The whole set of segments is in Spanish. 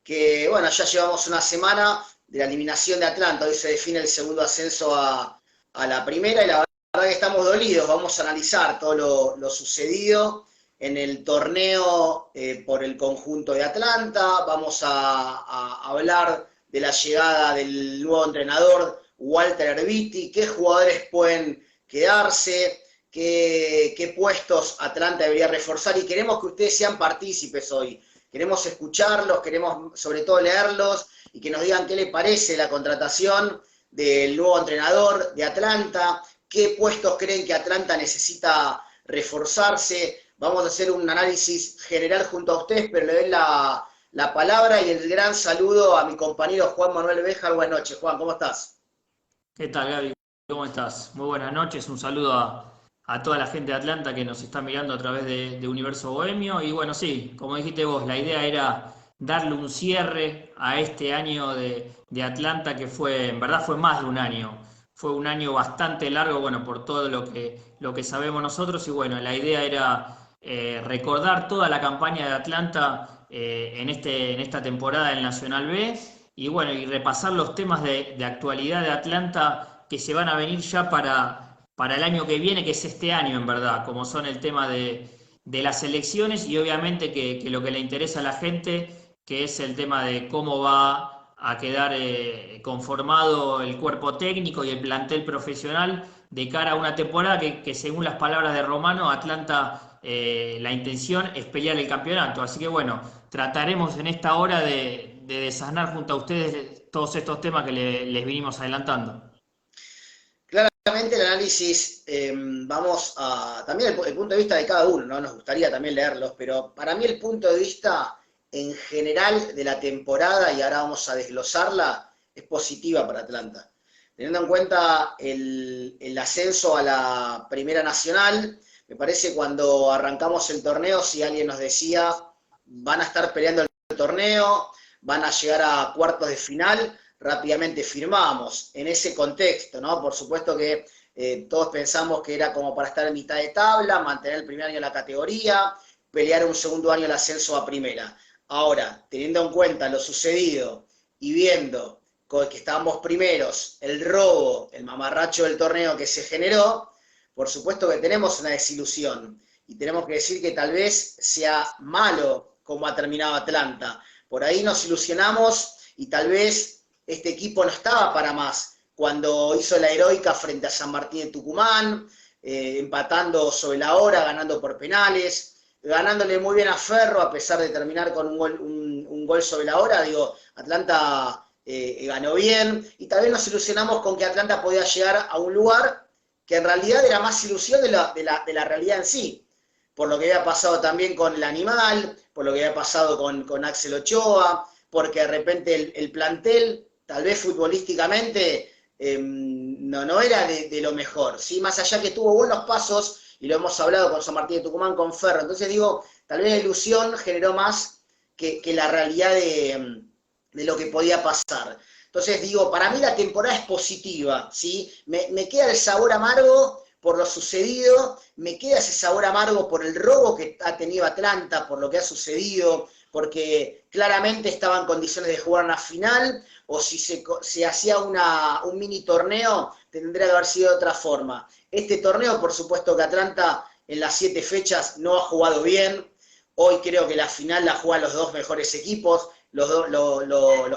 que bueno, ya llevamos una semana de la eliminación de Atlanta, hoy se define el segundo ascenso a la primera y la verdad que estamos dolidos, vamos a analizar todo lo sucedido en el torneo por el conjunto de Atlanta, vamos a hablar de la llegada del nuevo entrenador Walter Erviti, qué jugadores pueden quedarse, qué puestos Atlanta debería reforzar y queremos que ustedes sean partícipes hoy. Queremos escucharlos, queremos sobre todo leerlos y que nos digan qué les parece la contratación del nuevo entrenador de Atlanta, qué puestos creen que Atlanta necesita reforzarse. Vamos a hacer un análisis general junto a ustedes, pero le doy la palabra y el gran saludo a mi compañero Juan Manuel Béjar. Buenas noches, Juan, ¿cómo estás? ¿Qué tal, Gaby? ¿Cómo estás? Muy buenas noches. Un saludo a toda la gente de Atlanta que nos está mirando a través de Universo Bohemio. Y bueno, sí, como dijiste vos, la idea era darle un cierre a este año de Atlanta que fue, en verdad fue más de un año. Fue un año bastante largo, bueno, por todo lo que sabemos nosotros. Y bueno, la idea era recordar toda la campaña de Atlanta en esta temporada del Nacional B y bueno, y repasar los temas de actualidad de Atlanta que se van a venir ya para el año que viene, que es este año en verdad, como son el tema de las elecciones y obviamente que lo que le interesa a la gente, que es el tema de cómo va a quedar conformado el cuerpo técnico y el plantel profesional de cara a una temporada que según las palabras de Romano, Atlanta la intención es pelear el campeonato. Así que bueno, trataremos en esta hora de desasnar junto a ustedes todos estos temas que les vinimos adelantando. Claramente el análisis, vamos a, también el punto de vista de cada uno, ¿no? Nos gustaría también leerlos, pero para mí el punto de vista en general de la temporada, y ahora vamos a desglosarla, es positiva para Atlanta. Teniendo en cuenta el ascenso a la Primera Nacional, me parece cuando arrancamos el torneo, si alguien nos decía, van a estar peleando el torneo, van a llegar a cuartos de final, rápidamente firmamos en ese contexto, ¿no? Por supuesto que todos pensamos que era como para estar en mitad de tabla, mantener el primer año en la categoría, pelear un segundo año el ascenso a primera. Ahora, teniendo en cuenta lo sucedido y viendo que estábamos primeros, el robo, el mamarracho del torneo que se generó, por supuesto que tenemos una desilusión y tenemos que decir que tal vez sea malo como ha terminado Atlanta. Por ahí nos ilusionamos y tal vez este equipo no estaba para más cuando hizo la heroica frente a San Martín de Tucumán, empatando sobre la hora, ganando por penales, ganándole muy bien a Ferro a pesar de terminar con un gol sobre la hora. Digo, Atlanta ganó bien y tal vez nos ilusionamos con que Atlanta podía llegar a un lugar que en realidad era más ilusión de la realidad en sí, por lo que había pasado también con el Animal, por lo que había pasado con Axel Ochoa, porque de repente el plantel tal vez futbolísticamente no era de lo mejor, ¿sí? Más allá que tuvo buenos pasos, y lo hemos hablado con San Martín de Tucumán, con Ferro, entonces digo, tal vez la ilusión generó más que la realidad de lo que podía pasar. Entonces digo, para mí la temporada es positiva, ¿sí? Me queda el sabor amargo por lo sucedido, me queda ese sabor amargo por el robo que ha tenido Atlanta, por lo que ha sucedido, porque claramente estaba en condiciones de jugar una final, o si se hacía un mini torneo, tendría que haber sido de otra forma. Este torneo, por supuesto que Atlanta en las 7 fechas no ha jugado bien, hoy creo que la final la juegan los dos mejores equipos, los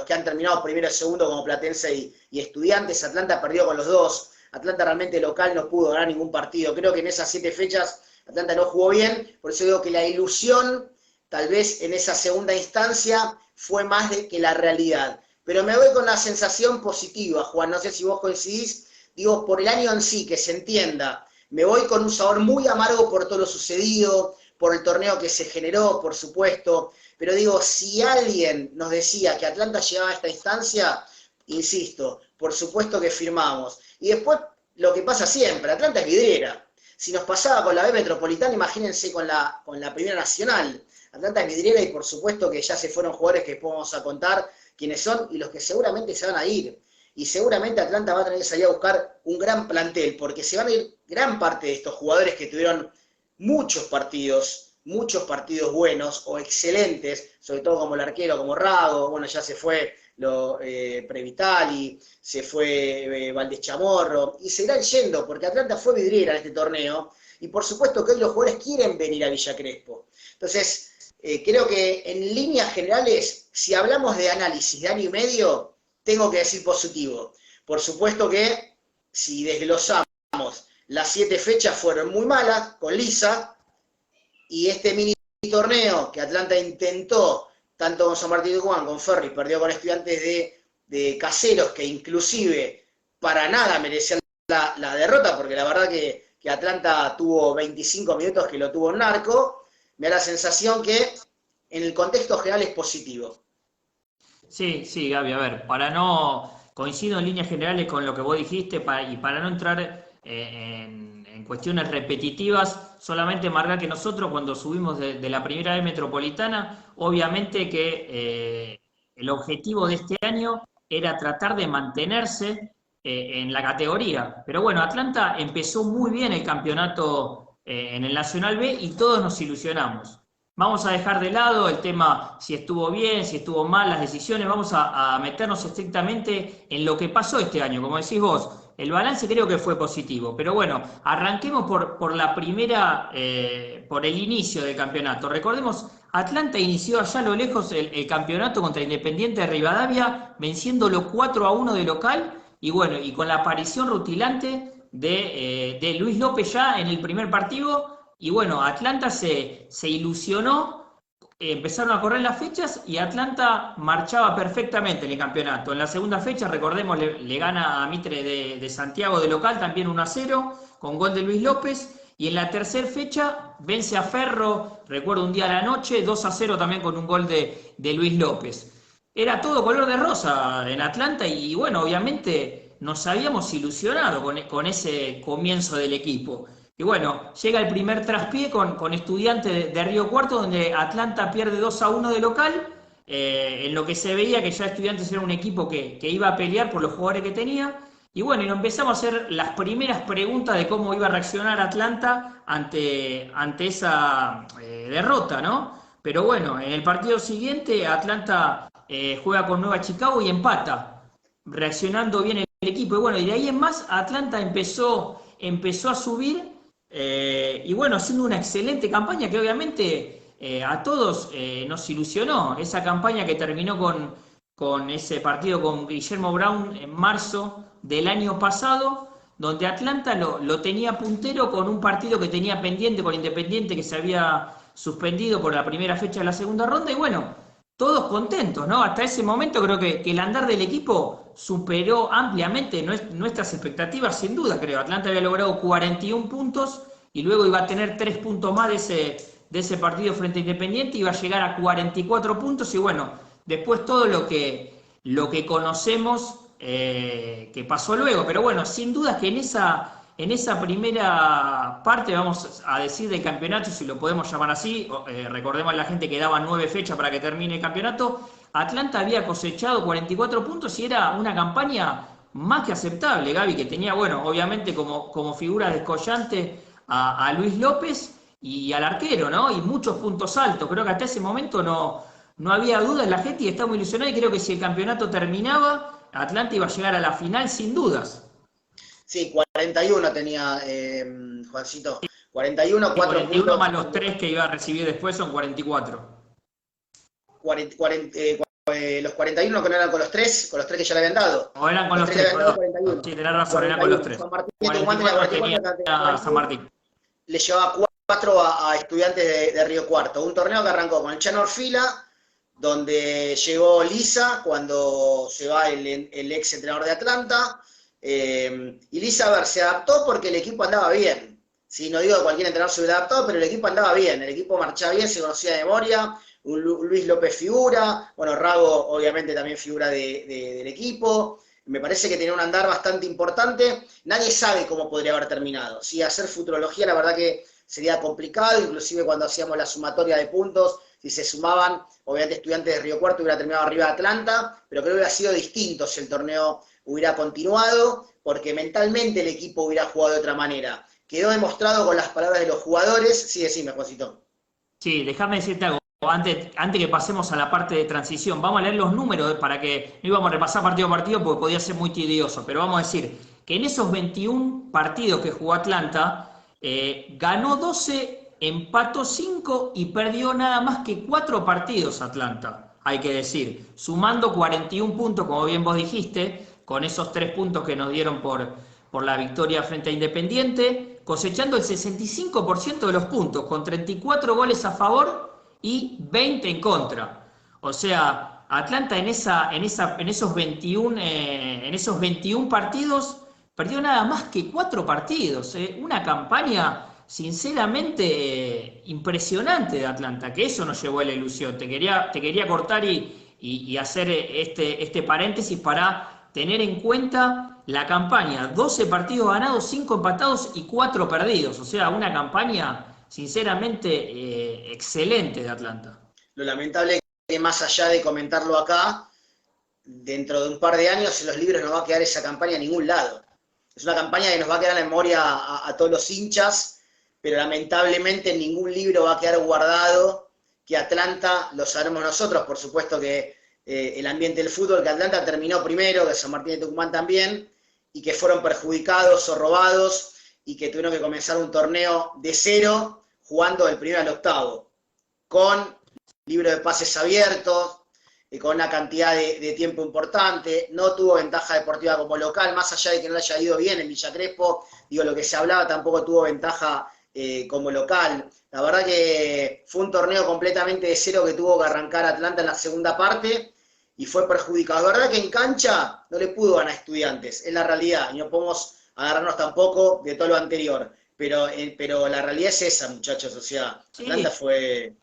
que han terminado primero y segundo como Platense y Estudiantes. Atlanta perdió con los dos, Atlanta realmente local no pudo ganar ningún partido, creo que en esas 7 fechas Atlanta no jugó bien, por eso digo que la ilusión tal vez en esa segunda instancia fue más que la realidad. Pero me voy con la sensación positiva, Juan, no sé si vos coincidís, digo, por el año en sí, que se entienda. Me voy con un sabor muy amargo por todo lo sucedido, por el torneo que se generó, por supuesto, pero digo, si alguien nos decía que Atlanta llegaba a esta instancia, insisto, por supuesto que firmamos. Y después, lo que pasa siempre, Atlanta es vidriera. Si nos pasaba con la B Metropolitana, imagínense con la Primera Nacional. Atlanta es vidriera y por supuesto que ya se fueron jugadores que después vamos a contar quiénes son y los que seguramente se van a ir. Y seguramente Atlanta va a tener que salir a buscar un gran plantel, porque se van a ir gran parte de estos jugadores que tuvieron muchos partidos muchos partidos buenos o excelentes, sobre todo como el arquero, como Rago, bueno, ya se fue Previtali, se fue Valdés Chamorro, y seguirán yendo, porque Atlanta fue vidriera en este torneo, y por supuesto que hoy los jugadores quieren venir a Villa Crespo. Entonces, creo que en líneas generales, si hablamos de análisis de año y medio, tengo que decir positivo. Por supuesto que si desglosamos, las 7 fechas fueron muy malas, con Lisa, y este mini torneo que Atlanta intentó, tanto con San Martín de Tucumán, con Ferry, perdió con Estudiantes de Caseros, que inclusive para nada merecían la derrota, porque la verdad que Atlanta tuvo 25 minutos que lo tuvo en Narco, me da la sensación que en el contexto general es positivo. Sí, sí, Gaby, a ver, coincido en líneas generales con lo que vos dijiste y para no entrar en cuestiones repetitivas, solamente marcar que nosotros cuando subimos de la primera vez metropolitana, obviamente que el objetivo de este año era tratar de mantenerse en la categoría. Pero bueno, Atlanta empezó muy bien el campeonato en el Nacional B y todos nos ilusionamos. Vamos a dejar de lado el tema si estuvo bien, si estuvo mal, las decisiones. Vamos a meternos estrictamente en lo que pasó este año. Como decís vos, el balance creo que fue positivo. Pero bueno, arranquemos por la primera, por el inicio del campeonato. Recordemos, Atlanta inició allá a lo lejos el campeonato contra Independiente de Rivadavia, venciéndolo 4-1 de local. Y bueno, y con la aparición rutilante de Luis López ya en el primer partido. Y bueno, Atlanta se ilusionó, empezaron a correr las fechas y Atlanta marchaba perfectamente en el campeonato. En la segunda fecha, recordemos, le gana a Mitre de Santiago de local, también 1-0, con gol de Luis López. Y en la tercera fecha vence a Ferro, recuerdo un día a la noche, 2-0 también con un gol de Luis López. Era todo color de rosa en Atlanta y bueno, obviamente nos habíamos ilusionado con ese comienzo del equipo. Y bueno, llega el primer traspié con Estudiantes de Río Cuarto, donde Atlanta pierde 2-1 de local, en lo que se veía que ya Estudiantes era un equipo que iba a pelear por los jugadores que tenía. Y bueno, y nos empezamos a hacer las primeras preguntas de cómo iba a reaccionar Atlanta ante esa derrota, ¿no? Pero bueno, en el partido siguiente Atlanta juega con Nueva Chicago y empata, reaccionando bien el equipo. Y bueno, y de ahí en más Atlanta empezó a subir y bueno, haciendo una excelente campaña que obviamente a todos nos ilusionó. Esa campaña que terminó con ese partido con Guillermo Brown en marzo del año pasado, donde Atlanta lo tenía puntero con un partido que tenía pendiente con Independiente que se había suspendido por la primera fecha de la segunda ronda. Y bueno, todos contentos, ¿no? Hasta ese momento creo que el andar del equipo superó ampliamente nuestras expectativas, sin duda, creo. Atlanta había logrado 41 puntos y luego iba a tener 3 puntos más de ese partido frente a Independiente, iba a llegar a 44 puntos y bueno, después todo lo que conocemos que pasó luego. Pero bueno, sin duda que en esa primera parte, vamos a decir, del campeonato, si lo podemos llamar así, recordemos a la gente que daba 9 fechas para que termine el campeonato, Atlanta había cosechado 44 puntos y era una campaña más que aceptable, Gaby, que tenía, bueno, obviamente como figura descollante a Luis López y al arquero, ¿no? Y muchos puntos altos. Creo que hasta ese momento no había duda en la gente y estaba muy ilusionada y creo que si el campeonato terminaba, Atlanta iba a llegar a la final sin dudas. Sí, 41 tenía Juancito. 41, 4 41 puntos. más los 3 que iba a recibir después son 44. Los 41 que no eran con los 3 que ya le habían dado. O eran con los 3, perdón. Sí, tenés razón, eran con los 3. San Martín, 44 tenía San Martín. Le llevaba 4 a Estudiantes de Río Cuarto. Un torneo que arrancó con el Chano Orfila, donde llegó Lisa cuando se va el ex entrenador de Atlanta. Y Lisa, a ver, se adaptó porque el equipo andaba bien. Sí, no digo que cualquier entrenador se hubiera adaptado, pero el equipo andaba bien. El equipo marchaba bien, se conocía de memoria. Un Luis López figura. Bueno, Rago obviamente también figura del equipo. Me parece que tenía un andar bastante importante. Nadie sabe cómo podría haber terminado. Sí, hacer futurología la verdad que sería complicado, inclusive cuando hacíamos la sumatoria de puntos, si se sumaban, obviamente Estudiantes de Río Cuarto hubiera terminado arriba de Atlanta, pero creo que hubiera sido distinto si el torneo hubiera continuado, porque mentalmente el equipo hubiera jugado de otra manera. Quedó demostrado con las palabras de los jugadores. Sí, decime, Juancito. Sí, déjame decirte algo. Antes que pasemos a la parte de transición, vamos a leer los números para que no íbamos a repasar partido a partido porque podía ser muy tedioso, pero vamos a decir que en esos 21 partidos que jugó Atlanta, ganó 12, empató 5 y perdió nada más que 4 partidos Atlanta, hay que decir, sumando 41 puntos, como bien vos dijiste, con esos 3 puntos que nos dieron por la victoria frente a Independiente, cosechando el 65% de los puntos, con 34 goles a favor y 20 en contra. O sea, Atlanta en esos 21 partidos perdió nada más que 4 partidos. Una campaña sinceramente impresionante de Atlanta, que eso nos llevó a la ilusión. Te quería cortar y hacer este paréntesis para tener en cuenta la campaña. 12 partidos ganados, 5 empatados y 4 perdidos. O sea, una campaña sinceramente excelente de Atlanta. Lo lamentable es que más allá de comentarlo acá, dentro de un par de años en los libros no va a quedar esa campaña en ningún lado. Es una campaña que nos va a quedar en la memoria a todos los hinchas, pero lamentablemente en ningún libro va a quedar guardado que Atlanta, lo sabemos nosotros, por supuesto que el ambiente del fútbol, que Atlanta terminó primero, que San Martín de Tucumán también, y que fueron perjudicados o robados, y que tuvieron que comenzar un torneo de cero, jugando del primero al octavo, con libro de pases abiertos, con una cantidad de tiempo importante, no tuvo ventaja deportiva como local, más allá de que no le haya ido bien en Villa Crespo, digo, lo que se hablaba tampoco tuvo ventaja como local. La verdad que fue un torneo completamente de cero que tuvo que arrancar Atlanta en la segunda parte y fue perjudicado. La verdad que en cancha no le pudo ganar a Estudiantes, es la realidad, y no podemos agarrarnos tampoco de todo lo anterior, pero la realidad es esa, muchachos, o sea, Atlanta Sí.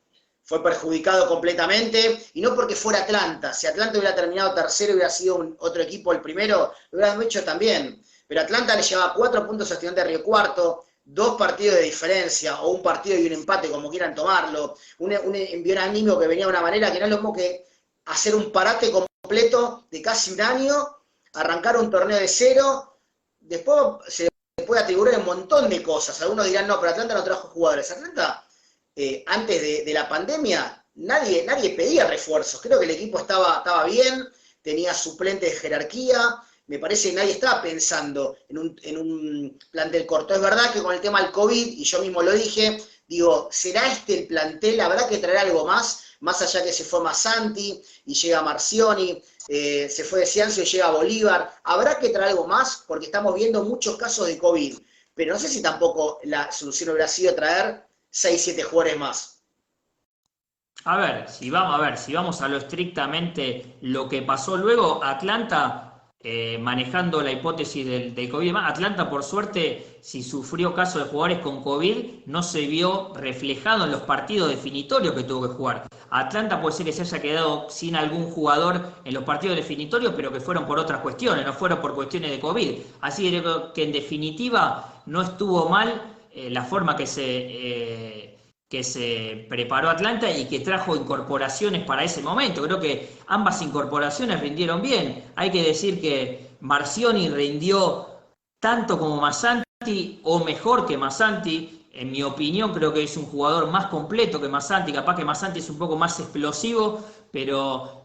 fue perjudicado completamente, y no porque fuera Atlanta. Si Atlanta hubiera terminado tercero y hubiera sido otro equipo el primero, lo hubieran hecho también. Pero Atlanta le llevaba 4 puntos a Estudiantes de Río Cuarto, 2 partidos de diferencia, o un partido y un empate, como quieran tomarlo, un envío anímico que venía de una manera que no es lo mismo que hacer un parate completo de casi un año, arrancar un torneo de cero, después se puede atribuir un montón de cosas. Algunos dirán, no, pero Atlanta no trajo jugadores. Atlanta antes de la pandemia, nadie pedía refuerzos. Creo que el equipo estaba bien, tenía suplentes de jerarquía. Me parece que nadie estaba pensando en un plantel corto. Es verdad que con el tema del COVID, y yo mismo lo dije, digo, ¿será este el plantel? ¿Habrá que traer algo más? Más allá que se fue Massanti y llega Marcioni, se fue de Ciancio y llega Bolívar. ¿Habrá que traer algo más? Porque estamos viendo muchos casos de COVID. Pero no sé si tampoco la solución hubiera sido traer 6, 7 jugadores más. Si vamos a lo estrictamente lo que pasó luego, Atlanta, manejando la hipótesis del COVID, Atlanta por suerte, si sufrió casos de jugadores con COVID, no se vio reflejado en los partidos definitorios que tuvo que jugar. Atlanta puede ser que se haya quedado sin algún jugador en los partidos definitorios, pero que fueron por otras cuestiones, no fueron por cuestiones de COVID. Así que en definitiva no estuvo mal la forma que se preparó Atlanta y que trajo incorporaciones para ese momento. Creo que ambas incorporaciones rindieron bien. Hay que decir que Marcioni rindió tanto como Massanti o mejor que Massanti. En mi opinión, creo que es un jugador más completo que Massanti. Capaz que Massanti es un poco más explosivo, pero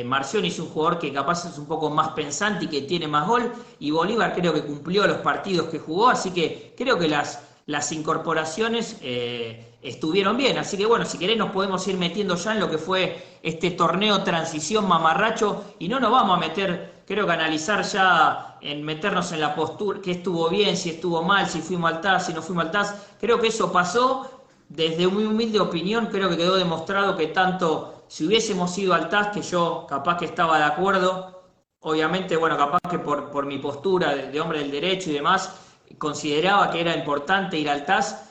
Marcioni es un jugador que capaz es un poco más pensante y que tiene más gol. Y Bolívar creo que cumplió los partidos que jugó, así que creo que las incorporaciones estuvieron bien. Así que bueno, si querés nos podemos ir metiendo ya en lo que fue este torneo transición mamarracho y no nos vamos a meter, creo que analizar ya en meternos en la postura, que estuvo bien, si estuvo mal, si fuimos al TAS, si no fuimos al TAS. Creo que eso pasó. Desde muy humilde opinión, creo que quedó demostrado que tanto si hubiésemos ido al TAS, que yo capaz que estaba de acuerdo, obviamente, bueno, capaz que por mi postura de hombre del derecho y demás, consideraba que era importante ir al TAS.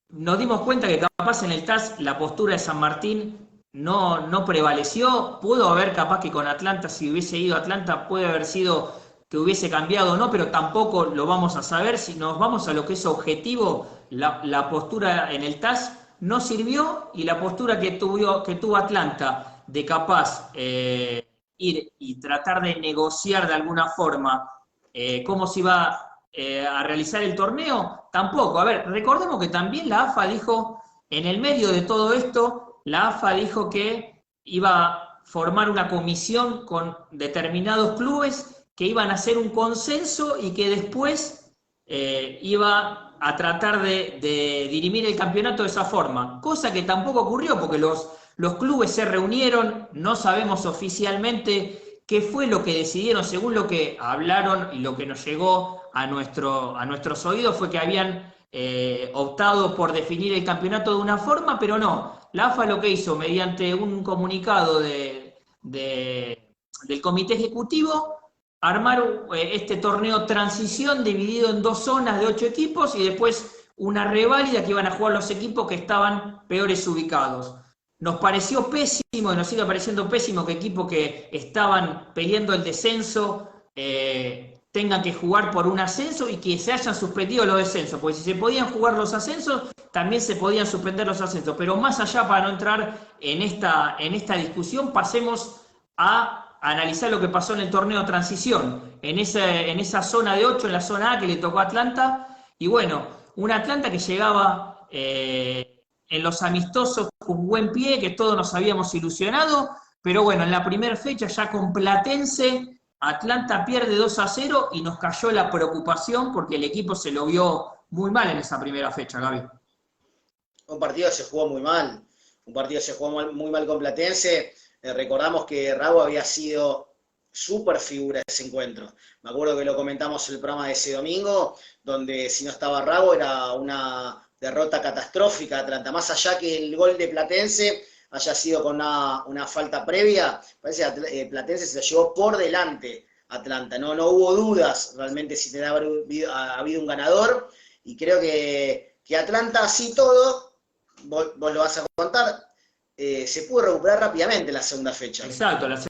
Nos dimos cuenta que capaz en el TAS la postura de San Martín no prevaleció. Pudo haber capaz que con Atlanta, si hubiese ido a Atlanta, puede haber sido que hubiese cambiado o no, pero tampoco lo vamos a saber. Si nos vamos a lo que es objetivo, la postura en el TAS no sirvió, y la postura que tuvo Atlanta de capaz ir y tratar de negociar de alguna forma cómo se iba a realizar el torneo, tampoco. A ver, recordemos que también la AFA dijo En el medio de todo esto, la AFA dijo que iba a formar una comisión con determinados clubes que iban a hacer un consenso y que después iba a tratar de dirimir el campeonato de esa forma, cosa que tampoco ocurrió porque los clubes se reunieron, no sabemos oficialmente qué fue lo que decidieron, según lo que hablaron y lo que nos llegó a nuestros oídos fue que habían optado por definir el campeonato de una forma, pero no. La AFA lo que hizo mediante un comunicado del comité ejecutivo, armar este torneo transición dividido en 2 zonas de 8 equipos y después una reválida que iban a jugar los equipos que estaban peores ubicados. Nos pareció pésimo y nos sigue pareciendo pésimo que equipos que estaban peleando el descenso tengan que jugar por un ascenso y que se hayan suspendido los descensos, porque si se podían jugar los ascensos, también se podían suspender los ascensos. Pero más allá, para no entrar en esta discusión, pasemos a analizar lo que pasó en el torneo de transición, en esa zona de 8, en la zona A que le tocó a Atlanta, y bueno, un Atlanta que llegaba en los amistosos con buen pie, que todos nos habíamos ilusionado, pero bueno, en la primera fecha ya con Platense, Atlanta pierde 2-0 y nos cayó la preocupación porque el equipo se lo vio muy mal en esa primera fecha, Gaby. Un partido se jugó muy mal, muy mal con Platense. Recordamos que Rago había sido súper figura de ese encuentro. Me acuerdo que lo comentamos en el programa de ese domingo, donde si no estaba Rago era una derrota catastrófica de Atlanta. Más allá que el gol de Platense haya sido con una falta previa, parece que Platense se la llevó por delante Atlanta. No hubo dudas realmente si tenía habido un ganador, y creo que Atlanta, así todo, vos lo vas a contar, se pudo recuperar rápidamente en la segunda fecha. Exacto, la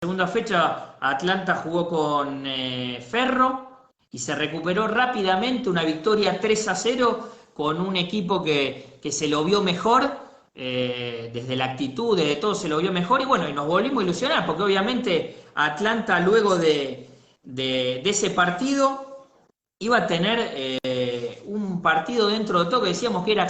segunda fecha Atlanta jugó con Ferro y se recuperó rápidamente, una victoria 3-0 con un equipo que se lo vio mejor, desde la actitud, desde todo se lo vio mejor, y bueno, y nos volvimos a ilusionar, porque obviamente Atlanta luego de ese partido iba a tener un partido dentro de todo que decíamos que era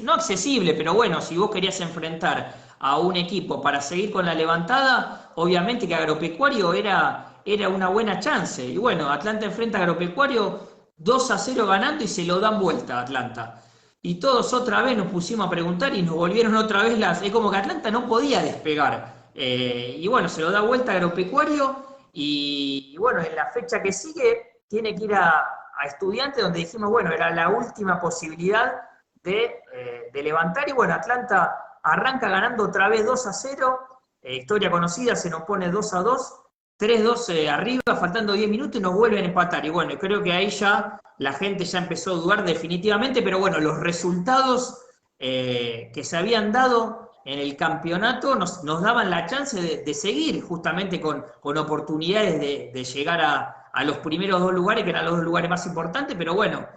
no accesible, pero bueno, si vos querías enfrentar a un equipo para seguir con la levantada, obviamente que Agropecuario era una buena chance. Y bueno, Atlanta enfrenta a Agropecuario 2-0 ganando y se lo dan vuelta a Atlanta. Y todos otra vez nos pusimos a preguntar y nos volvieron otra vez es como que Atlanta no podía despegar. Y bueno, se lo da vuelta a Agropecuario y bueno, en la fecha que sigue tiene que ir a Estudiantes, donde dijimos, bueno, era la última posibilidad de levantar, y bueno, Atlanta arranca ganando otra vez 2-0, historia conocida, se nos pone 2-2, 3-2 arriba, faltando 10 minutos y nos vuelven a empatar, y bueno, creo que ahí ya la gente ya empezó a dudar definitivamente, pero bueno, los resultados que se habían dado en el campeonato nos daban la chance de seguir justamente con oportunidades de llegar a los primeros 2 lugares, que eran los 2 lugares más importantes, pero bueno,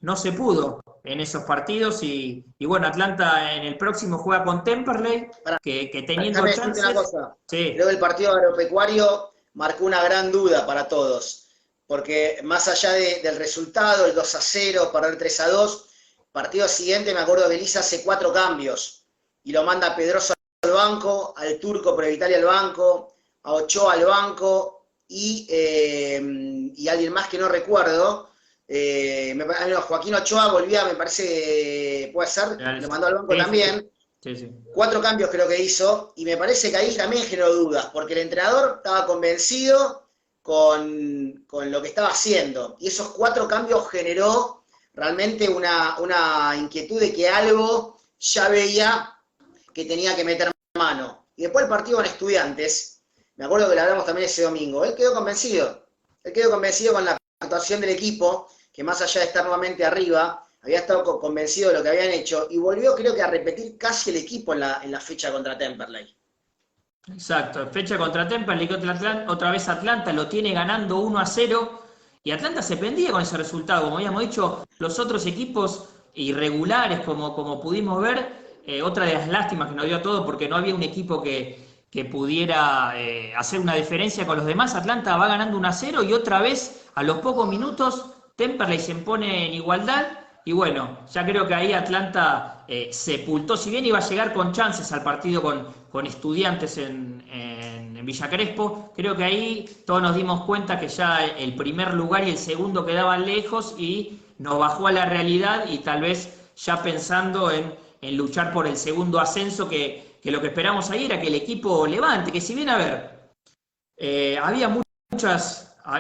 no se pudo en esos partidos y bueno, Atlanta en el próximo juega con Temperley, que teniendo chances... Una cosa. Sí. Creo que el partido Agropecuario marcó una gran duda para todos, porque más allá del resultado, el 2-0, perder 3-2, partido siguiente me acuerdo que Elisa hace 4 cambios y lo manda a Pedroso al banco, al Turco Previtalia al banco, a Ochoa al banco y alguien más que no recuerdo. Joaquín Ochoa volvía, me parece, puede ser, lo mandó al banco también. Sí. 4 cambios creo que hizo, y me parece que ahí también generó dudas, porque el entrenador estaba convencido con lo que estaba haciendo, y esos 4 cambios generó realmente una inquietud de que algo ya veía que tenía que meter mano. Y después el partido con Estudiantes, me acuerdo que lo hablamos también ese domingo, él quedó convencido con la actuación del equipo, que más allá de estar nuevamente arriba, había estado convencido de lo que habían hecho, y volvió creo que a repetir casi el equipo en la fecha contra Temperley. Exacto, fecha contra Temperley, otra vez Atlanta lo tiene ganando 1-0, y Atlanta se prendía con ese resultado, como habíamos dicho, los otros equipos irregulares, como pudimos ver, otra de las lástimas que nos dio a todos, porque no había un equipo que pudiera hacer una diferencia con los demás. Atlanta va ganando 1-0 y otra vez, a los pocos minutos, Temperley se pone en igualdad, y bueno, ya creo que ahí Atlanta sepultó, si bien iba a llegar con chances al partido con Estudiantes en Villa Crespo, creo que ahí todos nos dimos cuenta que ya el primer lugar y el segundo quedaban lejos y nos bajó a la realidad y tal vez ya pensando en luchar por el segundo ascenso, que lo que esperamos ahí era que el equipo levante, que si bien, a ver, había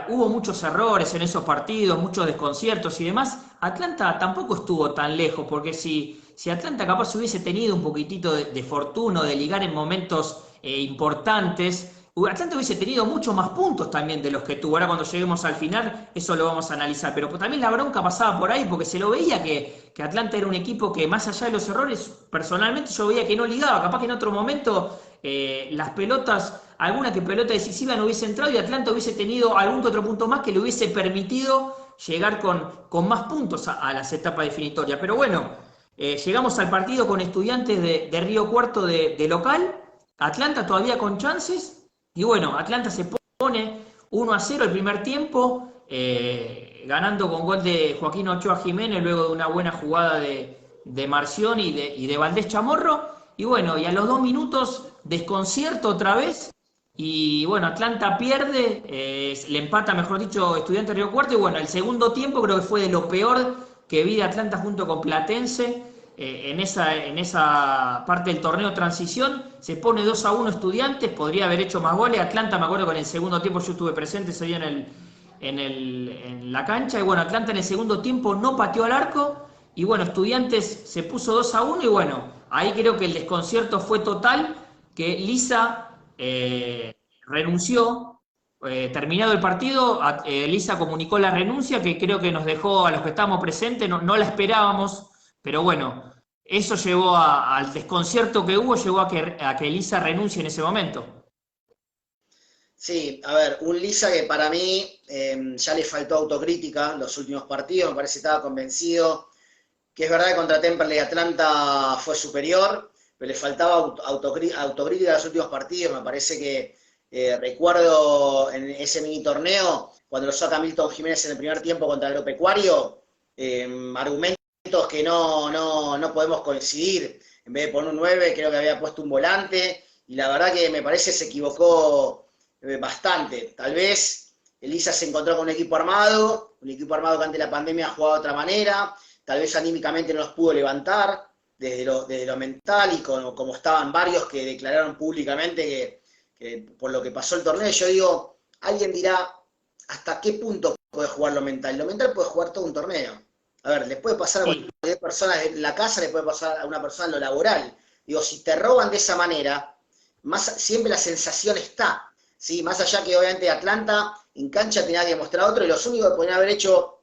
hubo muchos errores en esos partidos, muchos desconciertos y demás. Atlanta tampoco estuvo tan lejos, porque si Atlanta capaz hubiese tenido un poquitito de fortuna, de ligar en momentos importantes, Atlanta hubiese tenido muchos más puntos también de los que tuvo. Ahora cuando lleguemos al final, eso lo vamos a analizar. Pero también la bronca pasaba por ahí, porque se lo veía que Atlanta era un equipo que más allá de los errores, personalmente yo veía que no ligaba. Capaz que en otro momento las pelotas, alguna que pelota decisiva no hubiese entrado y Atlanta hubiese tenido algún que otro punto más que le hubiese permitido llegar con más puntos a las etapas definitorias. Pero bueno, llegamos al partido con Estudiantes de Río Cuarto de local, Atlanta todavía con chances, y bueno, Atlanta se pone 1-0 el primer tiempo, ganando con gol de Joaquín Ochoa Jiménez luego de una buena jugada de Marción y de Valdés Chamorro. Y bueno, y a los 2 minutos, desconcierto otra vez. Y bueno, Atlanta pierde, le empata, mejor dicho, Estudiantes Río Cuarto. Y bueno, el segundo tiempo creo que fue de lo peor que vi de Atlanta junto con Platense. En esa parte del torneo transición, se pone 2-1 Estudiantes, podría haber hecho más goles. Atlanta, me acuerdo que en el segundo tiempo yo estuve presente ese día en la cancha. Y bueno, Atlanta en el segundo tiempo no pateó al arco. Y bueno, Estudiantes se puso 2-1 y bueno, ahí creo que el desconcierto fue total, que Lisa renunció. Terminado el partido, Lisa comunicó la renuncia, que creo que nos dejó a los que estábamos presentes, no la esperábamos, pero bueno, eso llevó al desconcierto que hubo, llevó a que Lisa renuncie en ese momento. Sí, a ver, un Lisa que para mí ya le faltó autocrítica en los últimos partidos, me parece que estaba convencido que es verdad que contra Temperley Atlanta fue superior, pero le faltaba autocrítica en los últimos partidos. Me parece que recuerdo en ese mini torneo, cuando lo saca Milton Jiménez en el primer tiempo contra el Agropecuario, argumentos que no podemos coincidir. En vez de poner un 9, creo que había puesto un volante, y la verdad que me parece que se equivocó bastante. Tal vez Elisa se encontró con un equipo armado que ante la pandemia jugaba de otra manera. Tal vez anímicamente no los pudo levantar desde lo mental, y como estaban varios que declararon públicamente que por lo que pasó el torneo. Yo digo, alguien dirá, ¿hasta qué punto puede jugar lo mental? Lo mental puede jugar todo un torneo. A ver, le puede pasar a cualquier persona en la casa, le puede pasar a una persona en lo laboral. Digo, si te roban de esa manera, siempre la sensación está, ¿sí? Más allá que obviamente Atlanta en cancha tenía que demostrar otro, y los únicos que podían haber hecho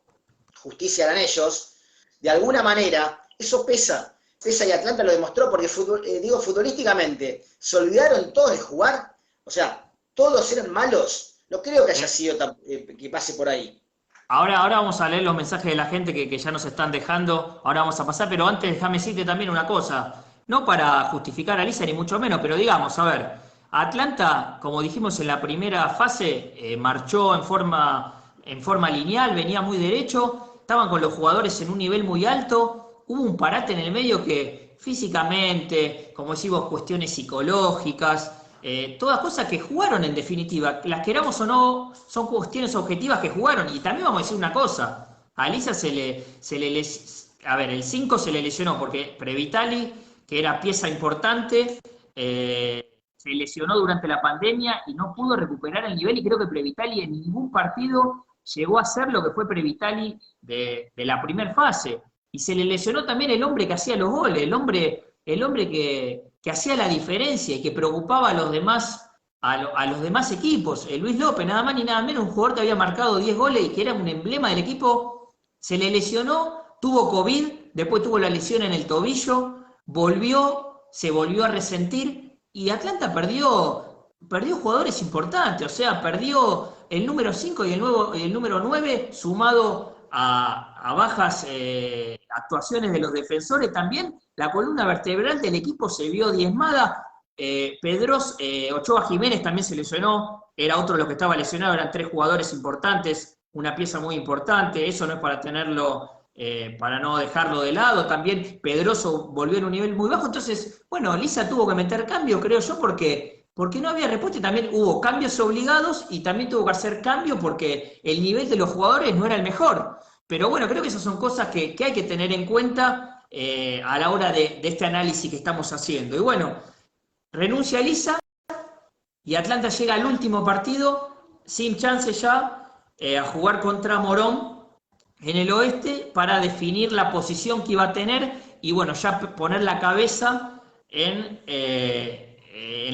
justicia eran ellos. De alguna manera, eso pesa, y Atlanta lo demostró, porque futbolísticamente, ¿se olvidaron todos de jugar? O sea, todos eran malos. No creo que haya sido que pase por ahí. Ahora vamos a leer los mensajes de la gente que ya nos están dejando, ahora vamos a pasar, pero antes déjame decirte también una cosa, no para justificar a Lisa ni mucho menos, pero digamos, a ver, Atlanta, como dijimos en la primera fase, marchó en forma lineal, venía muy derecho, estaban con los jugadores en un nivel muy alto, hubo un parate en el medio que físicamente, como decimos, cuestiones psicológicas, todas cosas que jugaron en definitiva, las queramos o no, son cuestiones objetivas que jugaron. Y también vamos a decir una cosa, a Elisa a ver, el 5 se le lesionó porque Previtali, que era pieza importante, se lesionó durante la pandemia y no pudo recuperar el nivel, y creo que Previtali en ningún partido llegó a ser lo que fue Previtali de la primera fase. Y se le lesionó también el hombre que hacía los goles, el hombre que hacía la diferencia y que preocupaba a los demás, a los demás equipos. Luis López, nada más ni nada menos, un jugador que había marcado 10 goles y que era un emblema del equipo, se le lesionó, tuvo COVID, después tuvo la lesión en el tobillo, se volvió a resentir, y Atlanta perdió jugadores importantes, o sea, perdió el número 5 y el número 9, sumado a bajas actuaciones de los defensores también. La columna vertebral del equipo se vio diezmada. Ochoa Jiménez también se lesionó, era otro de los que estaba lesionado, eran 3 jugadores importantes, una pieza muy importante. Eso no es para tenerlo para no dejarlo de lado. También Pedroso volvió en un nivel muy bajo. Entonces, bueno, Lisa tuvo que meter cambios, creo yo, porque no había respuesta y también hubo cambios obligados y también tuvo que hacer cambios porque el nivel de los jugadores no era el mejor. Pero bueno, creo que esas son cosas que hay que tener en cuenta a la hora de este análisis que estamos haciendo. Y bueno, renuncia Lisa y Atlanta llega al último partido sin chance ya a jugar contra Morón en el oeste para definir la posición que iba a tener y bueno, ya poner la cabeza en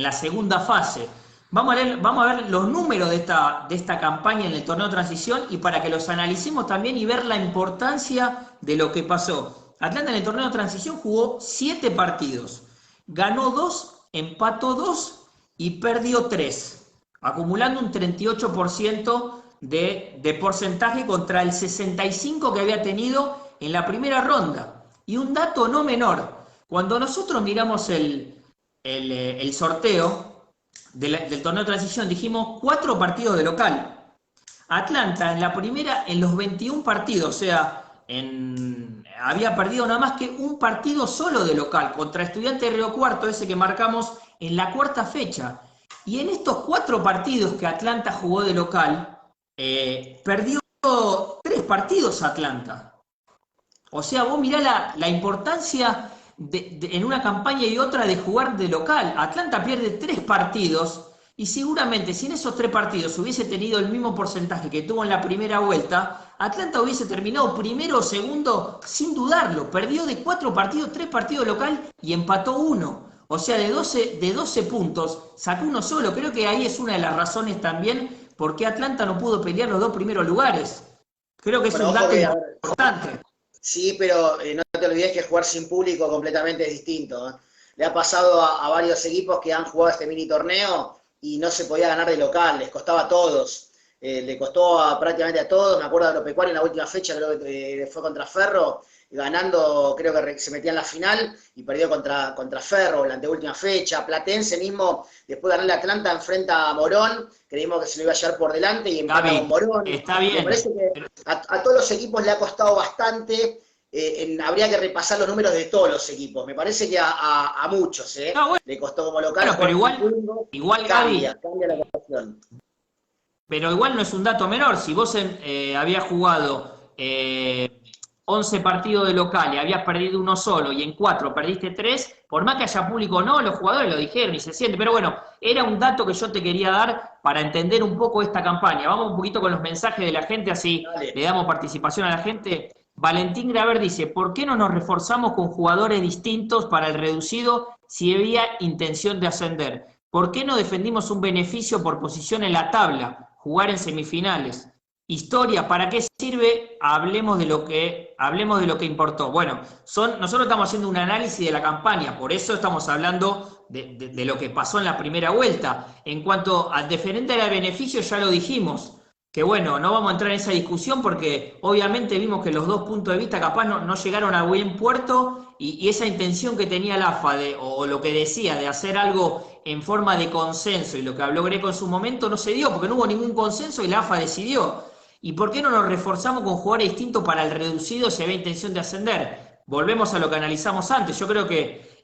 la segunda fase. Vamos a ver los números de esta campaña en el torneo de transición y para que los analicemos también y ver la importancia de lo que pasó. Atlanta en el torneo de transición jugó 7 partidos, ganó 2, empató 2 y perdió 3, acumulando un 38% de porcentaje contra el 65% que había tenido en la primera ronda. Y un dato no menor, cuando nosotros miramos el sorteo del torneo de transición, dijimos 4 partidos de local. Atlanta en la primera, en los 21 partidos, o sea, había perdido nada más que un partido solo de local contra Estudiantes de Río Cuarto, ese que marcamos en la cuarta fecha. Y en estos 4 partidos que Atlanta jugó de local, perdió 3 partidos Atlanta. O sea, vos mirá la importancia en una campaña y otra de jugar de local. Atlanta pierde 3 partidos y seguramente si en esos 3 partidos hubiese tenido el mismo porcentaje que tuvo en la primera vuelta, Atlanta hubiese terminado primero o segundo sin dudarlo. Perdió de 4 partidos, 3 partidos local y empató 1. O sea, de 12 puntos sacó 1 solo. Creo que ahí es una de las razones también por qué Atlanta no pudo pelear los 2 primeros lugares. Creo que es un dato importante. Sí, pero no te olvides que jugar sin público completamente es distinto, ¿eh? Le ha pasado a varios equipos que han jugado este mini torneo y no se podía ganar de local, les costaba a todos. Le costó prácticamente a todos. Me acuerdo de Agropecuario en la última fecha, creo que fue contra Ferro, ganando, creo que se metía en la final y perdió contra Ferro en la anteúltima fecha. Platense mismo, después de ganarle a Atlanta, enfrenta a Morón, creímos que se lo iba a llevar por delante y empata con Morón. Está bien. Me parece que a todos los equipos le ha costado bastante. Habría que repasar los números de todos los equipos. Me parece que a muchos le costó como local. Bueno, pero igual cambia la ecuación. Pero igual no es un dato menor. Si vos habías jugado 11 partidos de local y habías perdido 1 solo y en 4 perdiste 3, por más que haya público o no, los jugadores lo dijeron y se siente. Pero bueno, era un dato que yo te quería dar para entender un poco esta campaña. Vamos un poquito con los mensajes de la gente, así le damos participación a la gente. Valentín Graver dice, ¿por qué no nos reforzamos con jugadores distintos para el reducido si había intención de ascender? ¿Por qué no defendimos un beneficio por posición en la tabla? Jugar en semifinales. Historia, ¿para qué sirve? Hablemos de lo que importó. Bueno, nosotros estamos haciendo un análisis de la campaña, por eso estamos hablando de lo que pasó en la primera vuelta. En cuanto al diferente del beneficio, ya lo dijimos, que bueno, no vamos a entrar en esa discusión porque obviamente vimos que los 2 puntos de vista capaz no llegaron a buen puerto y esa intención que tenía la AFA o lo que decía de hacer algo en forma de consenso y lo que habló Greco en su momento no se dio porque no hubo ningún consenso y la AFA decidió. ¿Y por qué no nos reforzamos con jugadores distintos para el reducido si había intención de ascender? Volvemos a lo que analizamos antes. Yo creo que